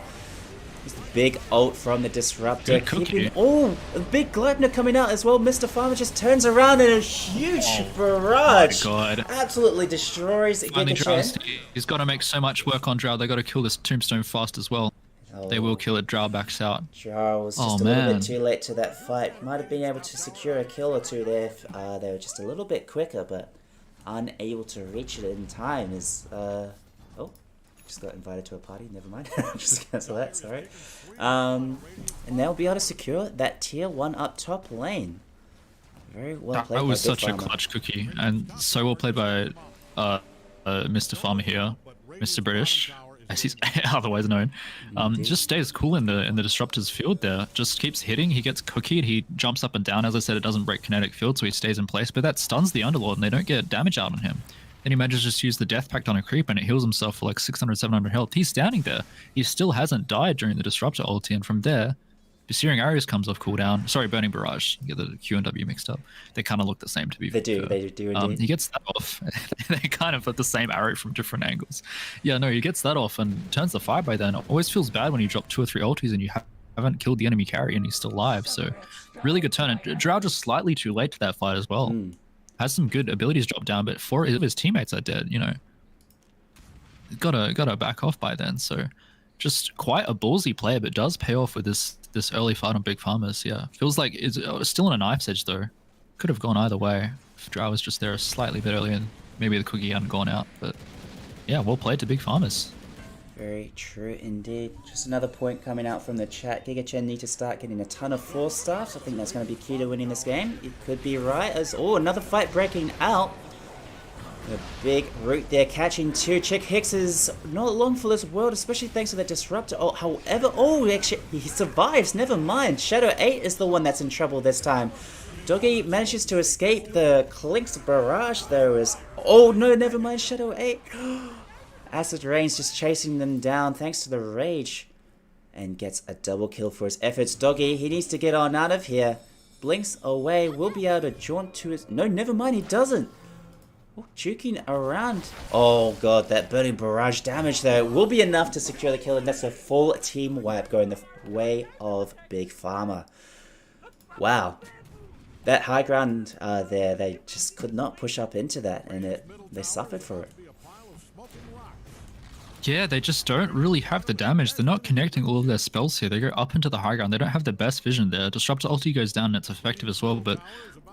There's the big ult from the Disruptor. Oh! A big Gleipnir coming out as well. Mr. Farmer just turns around and a huge barrage. Oh my god. Absolutely destroys Giga Chen. He's got to make so much work on Drow. They got to kill this Tombstone fast as well. They will kill it. Drow backs out. Drow was just a little bit too late to that fight. Might have been able to secure a kill or 2 there if they were just a little bit quicker, but unable to reach it in time is... just got invited to a party. Never mind. Just cancel that, sorry. And they'll be able to secure that tier 1 up top lane. Very well played. That was by Big such Farmer. a clutch cookie, and so well played by Mr. Farmer here, Mr. British, as he's otherwise known. Just stays cool in the Disruptor's field there. Just keeps hitting. He gets cookied. He jumps up and down. As I said, it doesn't break kinetic field, so he stays in place. But that stuns the Underlord, and they don't get damage out on him. Then he manages to just use the Death Pact on a creep, and it heals himself for like 600, 700 health. He's standing there. He still hasn't died during the Disruptor ulti, and from there, Searing Arrows comes off cooldown. Sorry, Burning Barrage. You get the Q and W mixed up. They kind of look the same, to be fair. They do indeed. He gets that off. They kind of have the same arrow from different angles. Yeah, no, he gets that off and turns the fire by then. Always feels bad when you drop 2 or 3 ultis and you haven't killed the enemy carry and he's still alive. So really good turn. And Drow just slightly too late to that fight as well. Has some good abilities drop down, but 4 of his teammates are dead, you know. Gotta back off by then. So just quite a ballsy player, but does pay off with this early fight on Big Farmers. Yeah, feels like it's still on a knife's edge though. Could have gone either way if Drow was just there a slightly bit earlier and maybe the cookie hadn't gone out. But yeah, well played to Big Farmers. Very true indeed. Just another point coming out from the chat. Giga Chen need to start getting a ton of 4-stars. I think that's going to be key to winning this game. It could be right as... Oh, another fight breaking out. The big root there catching 2. Chick Hicks is not long for this world, especially thanks to the disruptor. Oh, however... Oh, actually, he survives. Never mind. Shadow 8 is the one that's in trouble this time. Doggy manages to escape the Clink's barrage though as... Oh, no, never mind. Shadow 8... Acid Rain's just chasing them down thanks to the rage. And gets a double kill for his efforts. Doggy, he needs to get on out of here. Blinks away, will be able to jaunt to his... No, never mind, he doesn't. Oh, juking around. Oh god, that burning barrage damage though will be enough to secure the kill. And that's a full team wipe going the way of Big Pharma. Wow. That high ground there, they just could not push up into that. And they suffered for it. Yeah, they just don't really have the damage. They're not connecting all of their spells here. They go up into the high ground. They don't have the best vision there. Disruptor ulti goes down and it's effective as well, but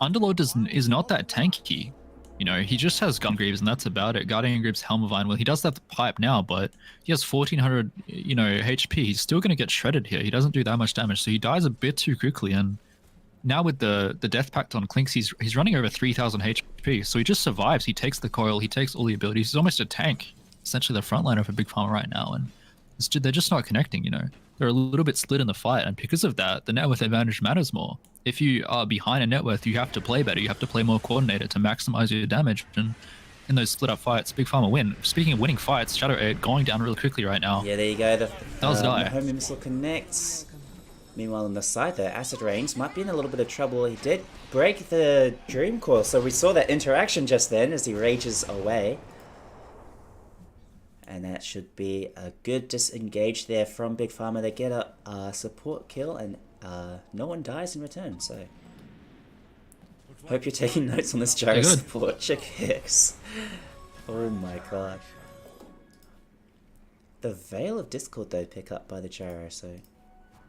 Underlord is not that tanky. You know, he just has Gun Greaves and that's about it. Guardian Greaves, Helm of Iron. Well, he does have the pipe now, but he has 1400, you know, HP. He's still going to get shredded here. He doesn't do that much damage, so he dies a bit too quickly. And now with the Death Pact on Clinks, he's running over 3000 HP, so he just survives. He takes the coil, he takes all the abilities. He's almost a tank. Essentially the frontliner for Big Pharma right now, and they're just not connecting, you know. They're a little bit split in the fight, and because of that, the net worth advantage matters more. If you are behind a net worth, you have to play better, you have to play more coordinated to maximize your damage, and in those split up fights, Big Pharma win. Speaking of winning fights, Shadow 8 going down really quickly right now. Yeah, there you go. The die. homing missile connects. Meanwhile, on the side there, Acid Rains might be in a little bit of trouble. He did break the Dream Coil, so we saw that interaction just then as he rages away. And that should be a good disengage there from Big Pharma. They get a support kill and no one dies in return. So hope you're taking notes on this gyro support. Chick Hicks. Oh my gosh. The Veil of Discord though pick up by the gyro, so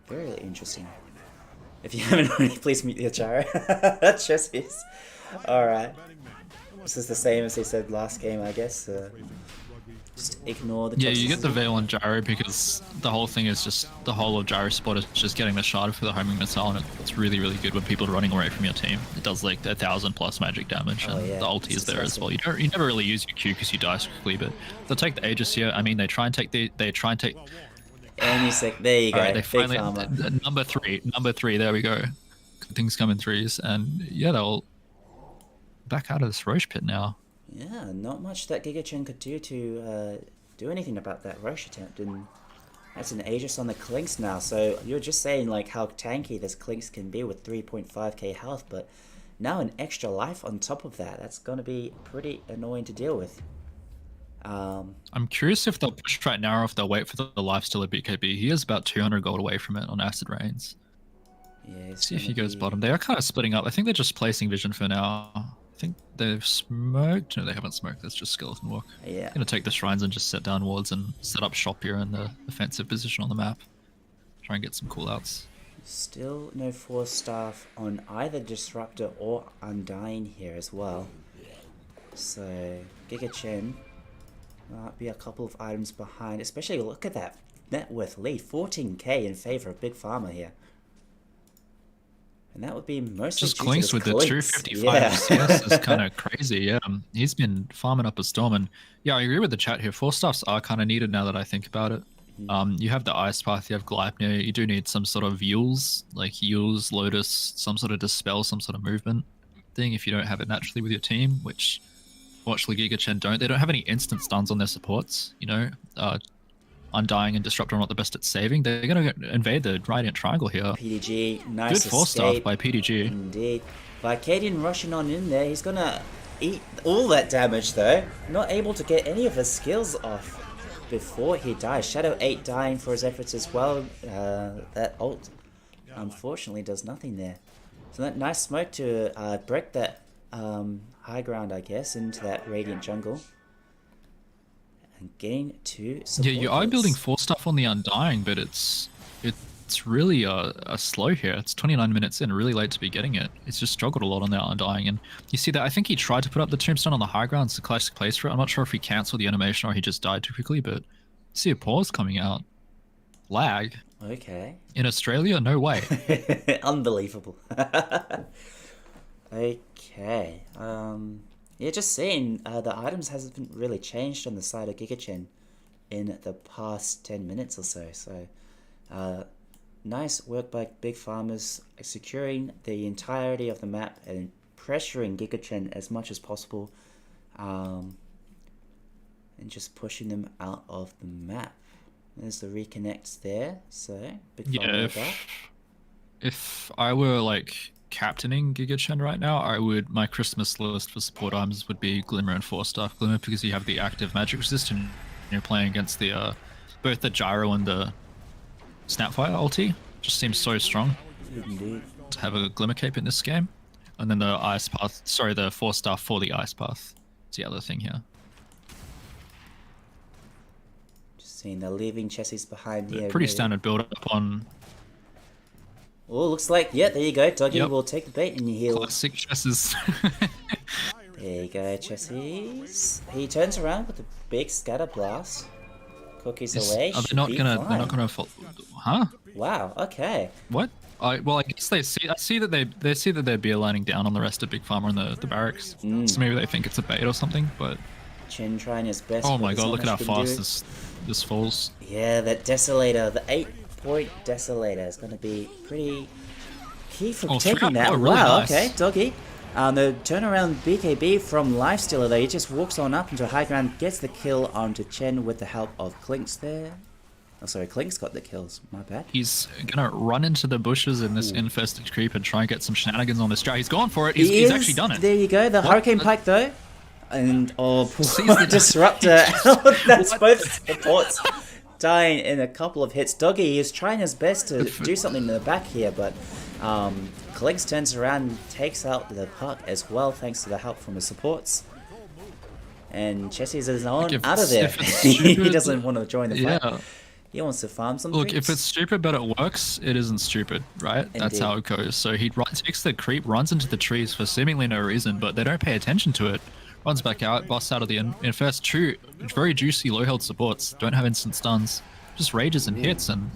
very interesting. If you haven't already, please mute your gyro. That just is. Alright. This is the same as he said last game, I guess. Just ignore the... Yeah, you get the Veil on Gyro because the whole thing is just, the whole of Gyro spot is just getting the shard for the homing missile, and it's really, really good when people are running away from your team. It does like 1000+ magic damage, and the ulti is there as well. You never really use your Q because you die so quickly, but they'll take the Aegis here. I mean, they try and take... Any sec, there you go. Right, they finally, number three, there we go. Good things come in threes, and yeah, they'll back out of this Roche pit now. Yeah, not much that Giga Chen could do to do anything about that Roche attempt, and that's an Aegis on the Clinks now. So you're just saying like how tanky this Clinks can be with 3.5k health, but now an extra life on top of that. That's going to be pretty annoying to deal with. I'm curious if they'll push right now or if they'll wait for the lifesteal at BKB. He is about 200 gold away from it on Acid Rains. Yeah, see if he goes bottom. They are kind of splitting up. I think they're just placing Vision for now. I think they've smoked. No, they haven't smoked. That's just Skeleton Walk. Yeah. Gonna take the shrines and just set down wards and set up shop here in the offensive position on the map. Try and get some callouts. Still no 4-star on either Disruptor or Undying here as well. So Giga Chen might be a couple of items behind. Especially look at that net worth lead, 14k in favor of Big Pharma here. And that would be mostly just Clinks with the 255 CS is kind of crazy. Yeah, he's been farming up a storm, and yeah, I agree with the chat here. 4-stars are kind of needed now that I think about it. You have the Ice Path, you have Gleipnir, you do need some sort of Yules, like Yules, Lotus, some sort of Dispel, some sort of movement thing if you don't have it naturally with your team, which fortunately Giga Chen don't. They don't have any instant stuns on their supports, you know. Undying and Disruptor are not the best at saving. They're going to invade the Radiant Triangle here. PDG, nice good 4-star by PDG. Indeed. Vicadian rushing on in there. He's going to eat all that damage though. Not able to get any of his skills off before he dies. Shadow 8 dying for his efforts as well. That ult unfortunately does nothing there. So that nice smoke to break that high ground, I guess, into that Radiant jungle. And gain 2 support. Yeah, you are building 4 stuff on the Undying, but it's really a slow here. It's 29 minutes in, really late to be getting it. It's just struggled a lot on that Undying, and you see that I think he tried to put up the tombstone on the high ground. It's the classic place for it. I'm not sure if he cancelled the animation or he just died too quickly, but See a pause coming out. Lag. Okay. In Australia? No way. Unbelievable. Okay. Yeah, just seeing the items hasn't really changed on the side of Giga Chen in the past 10 minutes or so. So, nice work by Big Farmers securing the entirety of the map and pressuring Giga Chen as much as possible, and just pushing them out of the map. There's the reconnects there. So, Big Farmer back. If I were like captaining Giga Chen right now, my Christmas list for support items would be Glimmer and 4-star Glimmer, because you have the active magic resist and you're playing against the both the gyro and the Snapfire ulti. Just seems so strong to have a Glimmer cape in this game. And then the ice path, sorry, the 4-star for the ice path. It's the other thing here. Just seeing they're leaving Chessie's behind here. Pretty standard build up on. Oh, looks like, yeah, there you go. Doggy will take the bait and you heal. Classic Chesses. There you go, Chessie's. He turns around with a big scatter blast. Cookies away. Are they not gonna? They're not gonna. Huh? Wow. Okay. What? Well, I guess they see. I see that they see that they're beer lining down on the rest of Big Farmer and the barracks. So maybe they think it's a bait or something. But Chen trying his best. oh my god! Look at how fast this falls. Yeah, that Desolator, the 8-point Desolator is going to be pretty key for taking that. Really wow. Nice. Okay, Doggy. The turnaround BKB from Lifestealer though, he just walks on up into high ground, gets the kill onto Chen with the help of Clinks there. Oh, sorry, Clink's got the kills. My bad. He's gonna run into the bushes in this infested creep and try and get some shenanigans on this dry. He's gone for it. He's actually done it. There you go. The Hurricane Pike though. And poor Disruptor. That's both supports dying in a couple of hits. Doggy is trying his best to do something in the back here, but Clinks turns around and takes out the puck as well, thanks to the help from his supports. And Chessie's is on out of there. He doesn't want to join the fight. Yeah. He wants to farm some Look, drinks. if it's stupid but it works, it isn't stupid, right? Indeed. That's how it goes. So he takes the creep, runs into the trees for seemingly no reason, but they don't pay attention to it. Runs back out, busts out of the infest. Two very juicy low-held supports. Don't have instant stuns. Just rages and hits, and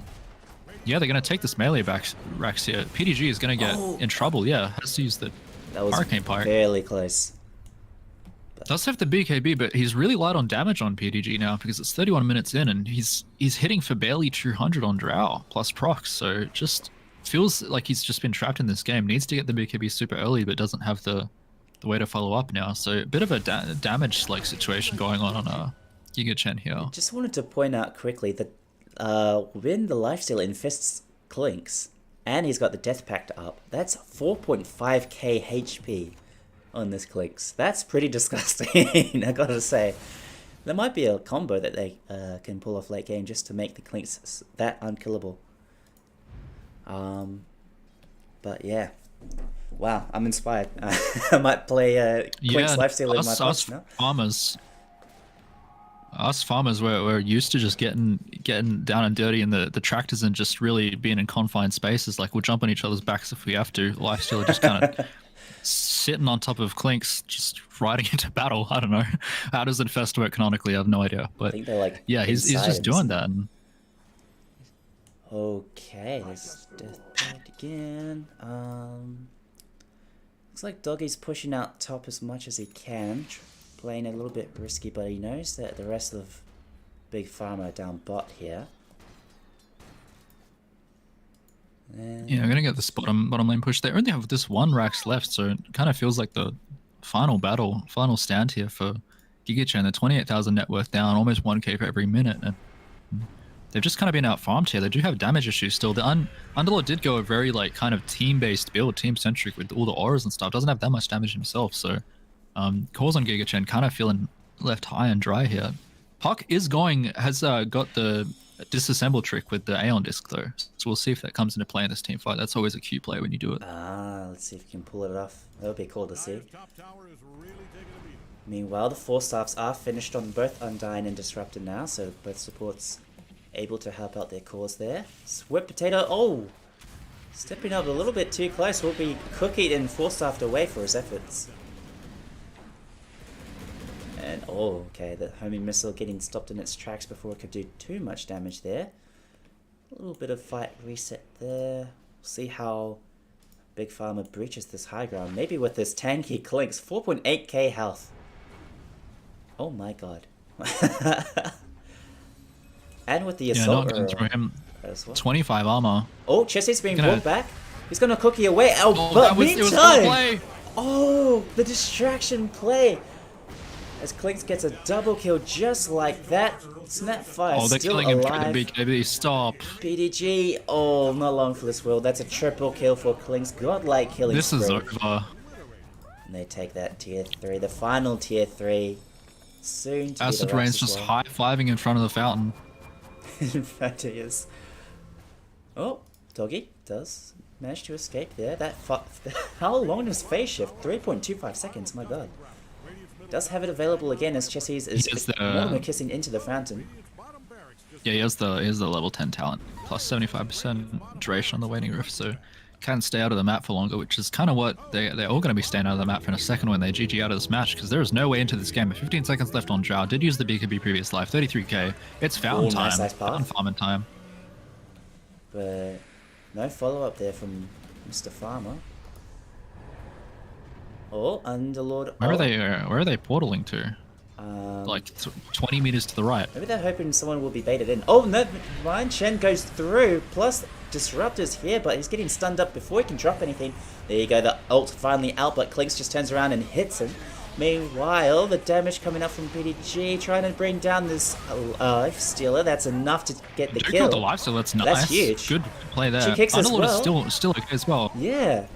yeah, they're going to take this melee racks here. PDG is going to get in trouble, yeah. Has to use the Hurricane Pike. Fairly close. Does have the BKB, but he's really light on damage on PDG now because it's 31 minutes in and he's hitting for barely 200 on Drow plus procs, so just feels like he's just been trapped in this game. Needs to get the BKB super early, but doesn't have the way to follow up now. So a bit of a damage like situation going on Giga Chen here. Just wanted to point out quickly that when the Lifesteal infests Clinks and he's got the Death Pact up, that's 4.5k HP. On this Clinks. That's pretty disgusting, I gotta say. There might be a combo that they can pull off late game just to make the Clinks that unkillable. But yeah. Wow, I'm inspired. I might play Clinks Lifesteal in my post now. Us farmers, we're used to just getting down and dirty in the tractors and just really being in confined spaces. Like, we'll jump on each other's backs if we have to. Lifesteal just kind of sitting on top of Clinks, just riding into battle. I don't know. How does Infest work canonically? I have no idea. But I think they're like he's just doing that. And okay, let's Death Pact again. Looks like Doggy's pushing out top as much as he can. Playing a little bit risky, but he knows that the rest of Big Pharma are down bot here. Yeah, I'm gonna get this bottom lane push. They only have this one Rax left, so it kind of feels like the final stand here for Giga Chen. They're 28,000 net worth down, almost 1k for every minute, and they've just kind of been out farmed here. They do have damage issues still. The Underlord did go a very like kind of team-based build, team-centric with all the auras and stuff. Doesn't have that much damage himself, so calls on Giga Chen kind of feeling left high and dry here. Puck has got the disassemble trick with the Aeon disc though, so we'll see if that comes into play in this team fight. That's always a Q play when you do it. Let's see if you can pull it off. That would be cool to see. Meanwhile, the 4 staffs are finished on both Undying and Disruptor now, so both supports able to help out their cause there. Sweat Potato, stepping up a little bit too close, will be cookied and 4-staffed away for his efforts. And Chen. Oh, okay. The homing missile getting stopped in its tracks before it could do too much damage there. A little bit of fight reset there. See how Big Pharma breaches this high ground. Maybe with this tanky Clinks. 4.8k health. Oh my god. And with the assault not going through him. as well. 25 armor. Oh, Chessie's being brought back. He's gonna cookie away. Oh, Oh, but it was meantime, play. oh, the distraction play. As Clinks gets a double kill just like that. Snapfire Oh, they're still killing him through alive. the BKB. Stop. PDG, oh, not long for this world. That's a triple kill for Clinks. Godlike killing This is spree. over. And they take that tier 3, the final tier 3. Soon to Acid be the Rain's last just as well. high-fiving in front of the fountain. In fact, he is. Oh, Doggy does manage to escape there. That how long is phase shift? 3.25 seconds. My God. Does have it available again as Chessie's is Mortimer kissing into the fountain. Yeah, he has the level 10 talent plus 75% duration on the waiting rift, so can stay out of the map for longer, which is kind of what they're all going to be staying out of the map for in a second when they GG out of this match, because there is no way into this game. 15 seconds left on Drow. Did use the BKB previous life. 33k. It's fountain time. Nice Fountain farming time. But no follow up there from Mr. Farmer. Oh, Underlord. Where are they portaling to? Like 20 meters to the right. Maybe they're hoping someone will be baited in. Oh, no, Ryan Chen goes through. Plus, Disruptor's here, but he's getting stunned up before he can drop anything. There you go, the ult finally out, but Clinks just turns around and hits him. Meanwhile, the damage coming up from PDG, trying to bring down this life stealer. That's enough to get the kill. The life stealer, that's nice. That's huge. Good play there. She kicks as Underlord well. is still okay as well. Yeah.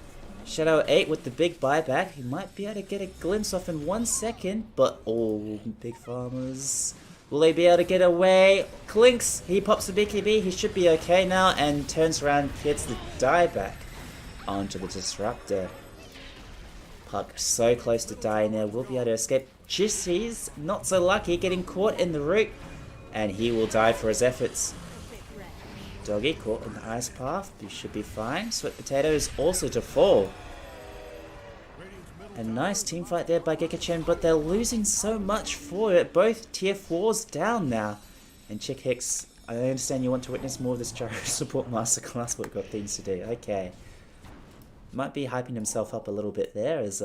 Shadow 8 with the big buyback. He might be able to get a glimpse off in 1 second, but oh, Big Farmers. Will they be able to get away? Clinks, he pops the BKB. He should be okay now and turns around, gets the dieback onto the Disruptor. Puck so close to dying there. Will be able to escape. Chessie's not so lucky, getting caught in the root, and he will die for his efforts. Doggy caught in the ice path. He should be fine. Sweat Potato is also to fall. A nice team fight there by Giga Chen, but they're losing so much for it. Both tier 4s down now. And Chick Hicks, I understand you want to witness more of this Gyro support masterclass, but we've got things to do. Okay. Might be hyping himself up a little bit there as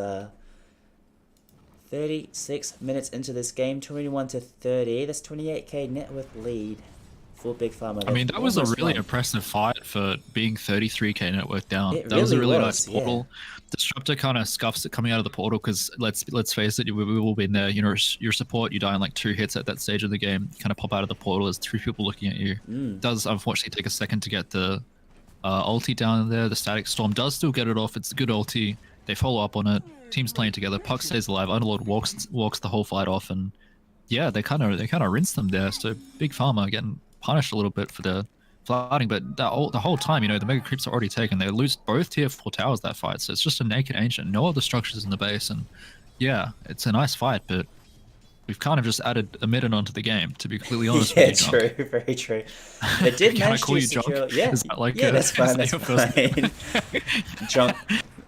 36 minutes into this game, 21 to 30. That's 28k net worth lead for Big Pharma. I mean, that was a really impressive fight for being 33k net worth down. That was a really really was, nice portal. Disruptor kind of scuffs it coming out of the portal because let's face it, we've all been there. You know, your support, you die in like 2 hits at that stage of the game. You kind of pop out of the portal. There's 3 people looking at you. It does unfortunately take a second to get the ulti down there. The static storm does still get it off. It's a good ulti. They follow up on it. Teams playing together. Puck stays alive. Underlord walks the whole fight off, and yeah, they kind of rinse them there. So Big Pharma getting punished a little bit for the flooding, but the whole time, you know, the mega creeps are already taken. They lose both tier 4 towers that fight, so it's just a naked ancient, no other structures in the base, and yeah, it's a nice fight, but we've kind of just added a minute onto the game, to be completely honest yeah, with you, true, very true. They did Can I manage call to you secure... Junk? Yeah, Is that like yeah, that's fine, that's your first fine. Junk,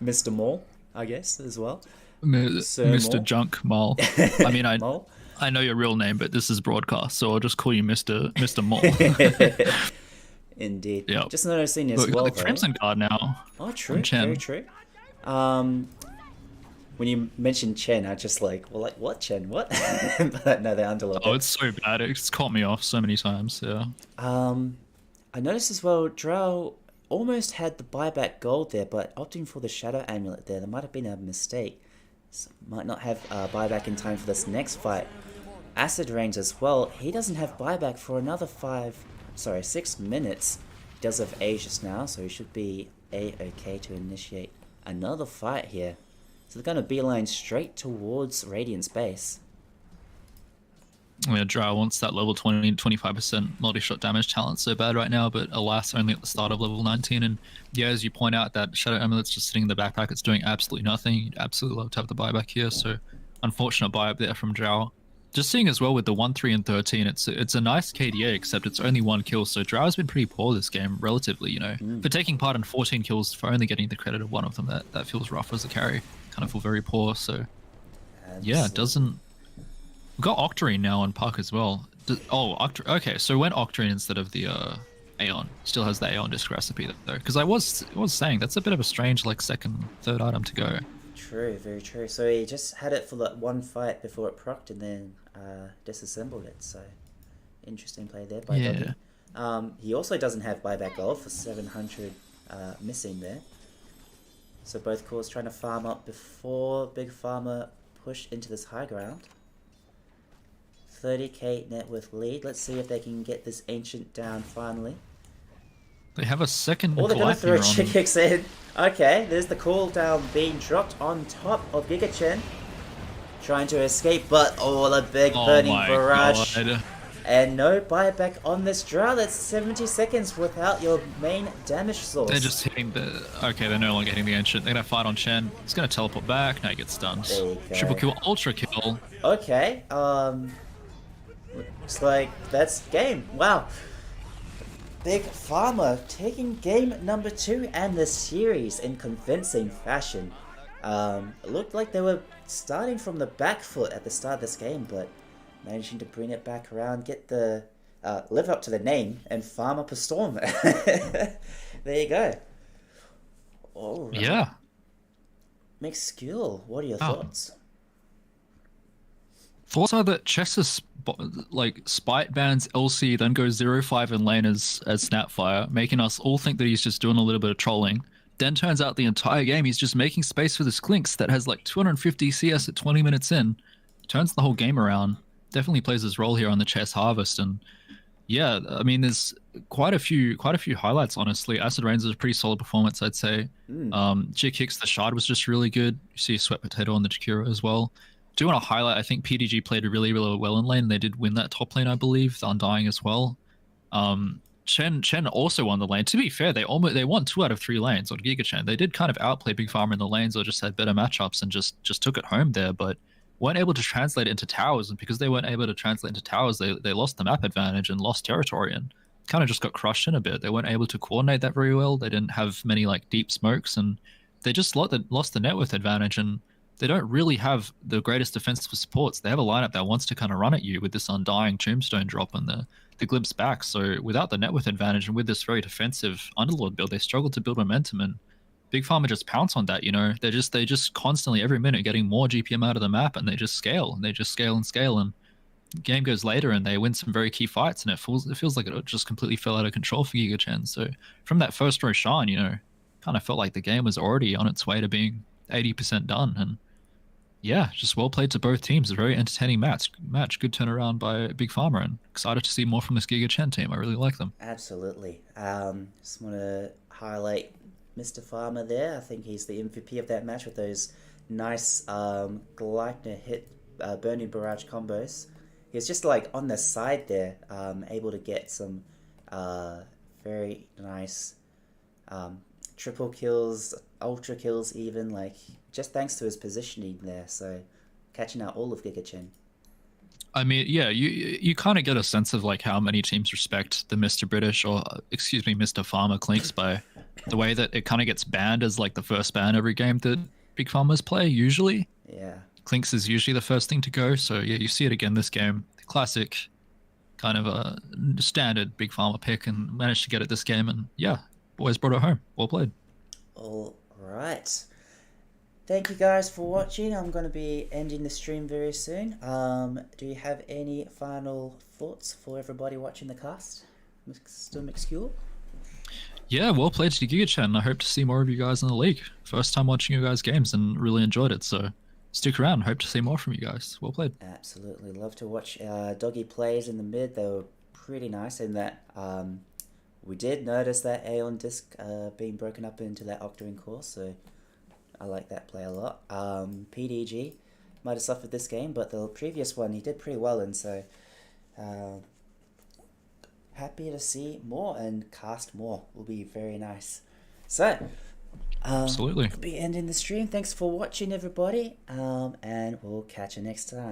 Mr. Mall, I guess, as well. Sir Mr. Mall. Junk Mall. I mean, Mall? I know your real name, but this is broadcast, so I'll just call you Mr. Mall. Indeed. Yep. Just noticing as Look, well, the though. Crimson Guard now. Oh, true, from Chen. very true. When you mentioned Chen, I just like, well, like, what Chen? What? But no, they're Underlord. Oh, it's so bad. It's caught me off so many times, yeah. I noticed as well, Drow almost had the buyback gold there, but opting for the Shadow Amulet there. There might have been a mistake. So might not have buyback in time for this next fight. Acid Range as well. He doesn't have buyback for another 6 minutes. He does have Aegis now, so he should be A-okay to initiate another fight here. So they're going to beeline straight towards Radiant's base. Yeah, Drow wants that level 20, 25% multi-shot damage talent so bad right now, but alas, only at the start of level 19. And yeah, as you point out, that Shadow Amulet's just sitting in the backpack. It's doing absolutely nothing. You'd absolutely love to have the buyback here, so unfortunate buy up there from Drow. Just seeing as well with the 1, 3, and 13, it's a nice KDA, except it's only 1 kill, so Drow's been pretty poor this game, relatively, you know. For taking part in 14 kills, for only getting the credit of 1 of them, that feels rough as a carry. Kind of feel very poor, so yeah, it doesn't We've got Octarine now on Puck as well. Okay, so when Octarine instead of the Aeon still has the Aeon disc recipe though, because I was saying that's a bit of a strange like second, third item to go. True, very true. So he just had it for that one fight before it procced and then disassembled it. So interesting play there by Yeah. Doggy. He also doesn't have buyback gold for 700 missing there. So both cores trying to farm up before Big Pharma push into this high ground. 30k net worth lead. Let's see if they can get this Ancient down finally. They have a second. Oh, they're going to throw Glyph here on. kicks in. Okay, there's the cooldown being dropped on top of Giga Chen. Trying to escape, but the big burning barrage. God. And no buyback on this draw. That's 70 seconds without your main damage source. They're just hitting the. Okay, they're no longer hitting the Ancient. They're gonna fight on Chen. He's gonna teleport back. Now he gets stunned. There you go. Triple kill, ultra kill. Okay, looks like that's game. Wow. Big Pharma taking game number 2 and the series in convincing fashion. It looked like they were starting from the back foot at the start of this game, but managing to bring it back around, get the live up to the name, and farm up a storm. There you go. All right. Yeah. Mixed skill. What are your thoughts? Thoughts are that Chess like spite bans LC, then goes 0-5 in lane as Snapfire, making us all think that he's just doing a little bit of trolling. Then turns out the entire game he's just making space for this Clinks that has like 250 CS at 20 minutes in. Turns the whole game around. Definitely plays his role here on the Chess Harvest, and yeah, I mean there's quite a few highlights honestly. Acid Rain's is a pretty solid performance, I'd say. Jig Hicks the Shard was just really good. You see a Sweat Potato on the Jakiro as well. Do want to highlight, I think PDG played really, really well in lane. They did win that top lane, I believe, the Undying as well. Chen also won the lane. To be fair, they won 2 out of 3 lanes on Giga Chen. They did kind of outplay Big Pharma in the lanes, or just had better matchups and just took it home there, but weren't able to translate it into towers. And because they weren't able to translate into towers, they lost the map advantage and lost territory and kind of just got crushed in a bit. They weren't able to coordinate that very well. They didn't have many like deep smokes, and they just lost the net worth advantage. And they don't really have the greatest defensive supports. They have a lineup that wants to kind of run at you with this Undying Tombstone drop and the Glimpse back. So without the net worth advantage and with this very defensive Underlord build, they struggle to build momentum, and Big Pharma just pounce on that. They just constantly every minute getting more GPM out of the map, and they just scale and scale, and the game goes later and they win some very key fights, and it feels like it just completely fell out of control for Giga Chen. So from that first Roshan, kind of felt like the game was already on its way to being 80% done. And yeah, just well played to both teams. A very entertaining match. Good turnaround by Big Pharma, and excited to see more from this Giga Chen team. I really like them. Absolutely. Just want to highlight Mr. Pharma there. I think he's the MVP of that match with those nice Gleipnir hit Burning Barrage combos. He was just like on the side there, able to get some very nice triple kills, ultra kills even, like just thanks to his positioning there. So catching out all of Giga Chen. I mean, yeah, you kind of get a sense of like how many teams respect the Mr. British, or excuse me, Mr. Pharma Clinks, by the way that it kind of gets banned as like the first ban every game that Big Pharmas play usually. Yeah. Clinks is usually the first thing to go. So yeah, you see it again this game. The classic kind of a standard Big Pharma pick, and managed to get it this game, and yeah, boys brought it home. Well played. All right. Thank you guys for watching. I'm going to be ending the stream very soon. Do you have any final thoughts for everybody watching the cast? Mr. McSkull? Yeah, well played to Giga Chen. I hope to see more of you guys in the league. First time watching you guys' games and really enjoyed it. So stick around. Hope to see more from you guys. Well played. Absolutely. Love to watch Doggy plays in the mid. They were pretty nice in that we did notice that Aeon disc being broken up into that Octarine core. So I like that play a lot. PDG might have suffered this game, but the previous one he did pretty well in, so happy to see more and cast more will be very nice. So Absolutely. we'll be ending the stream. Thanks for watching, everybody, and we'll catch you next time.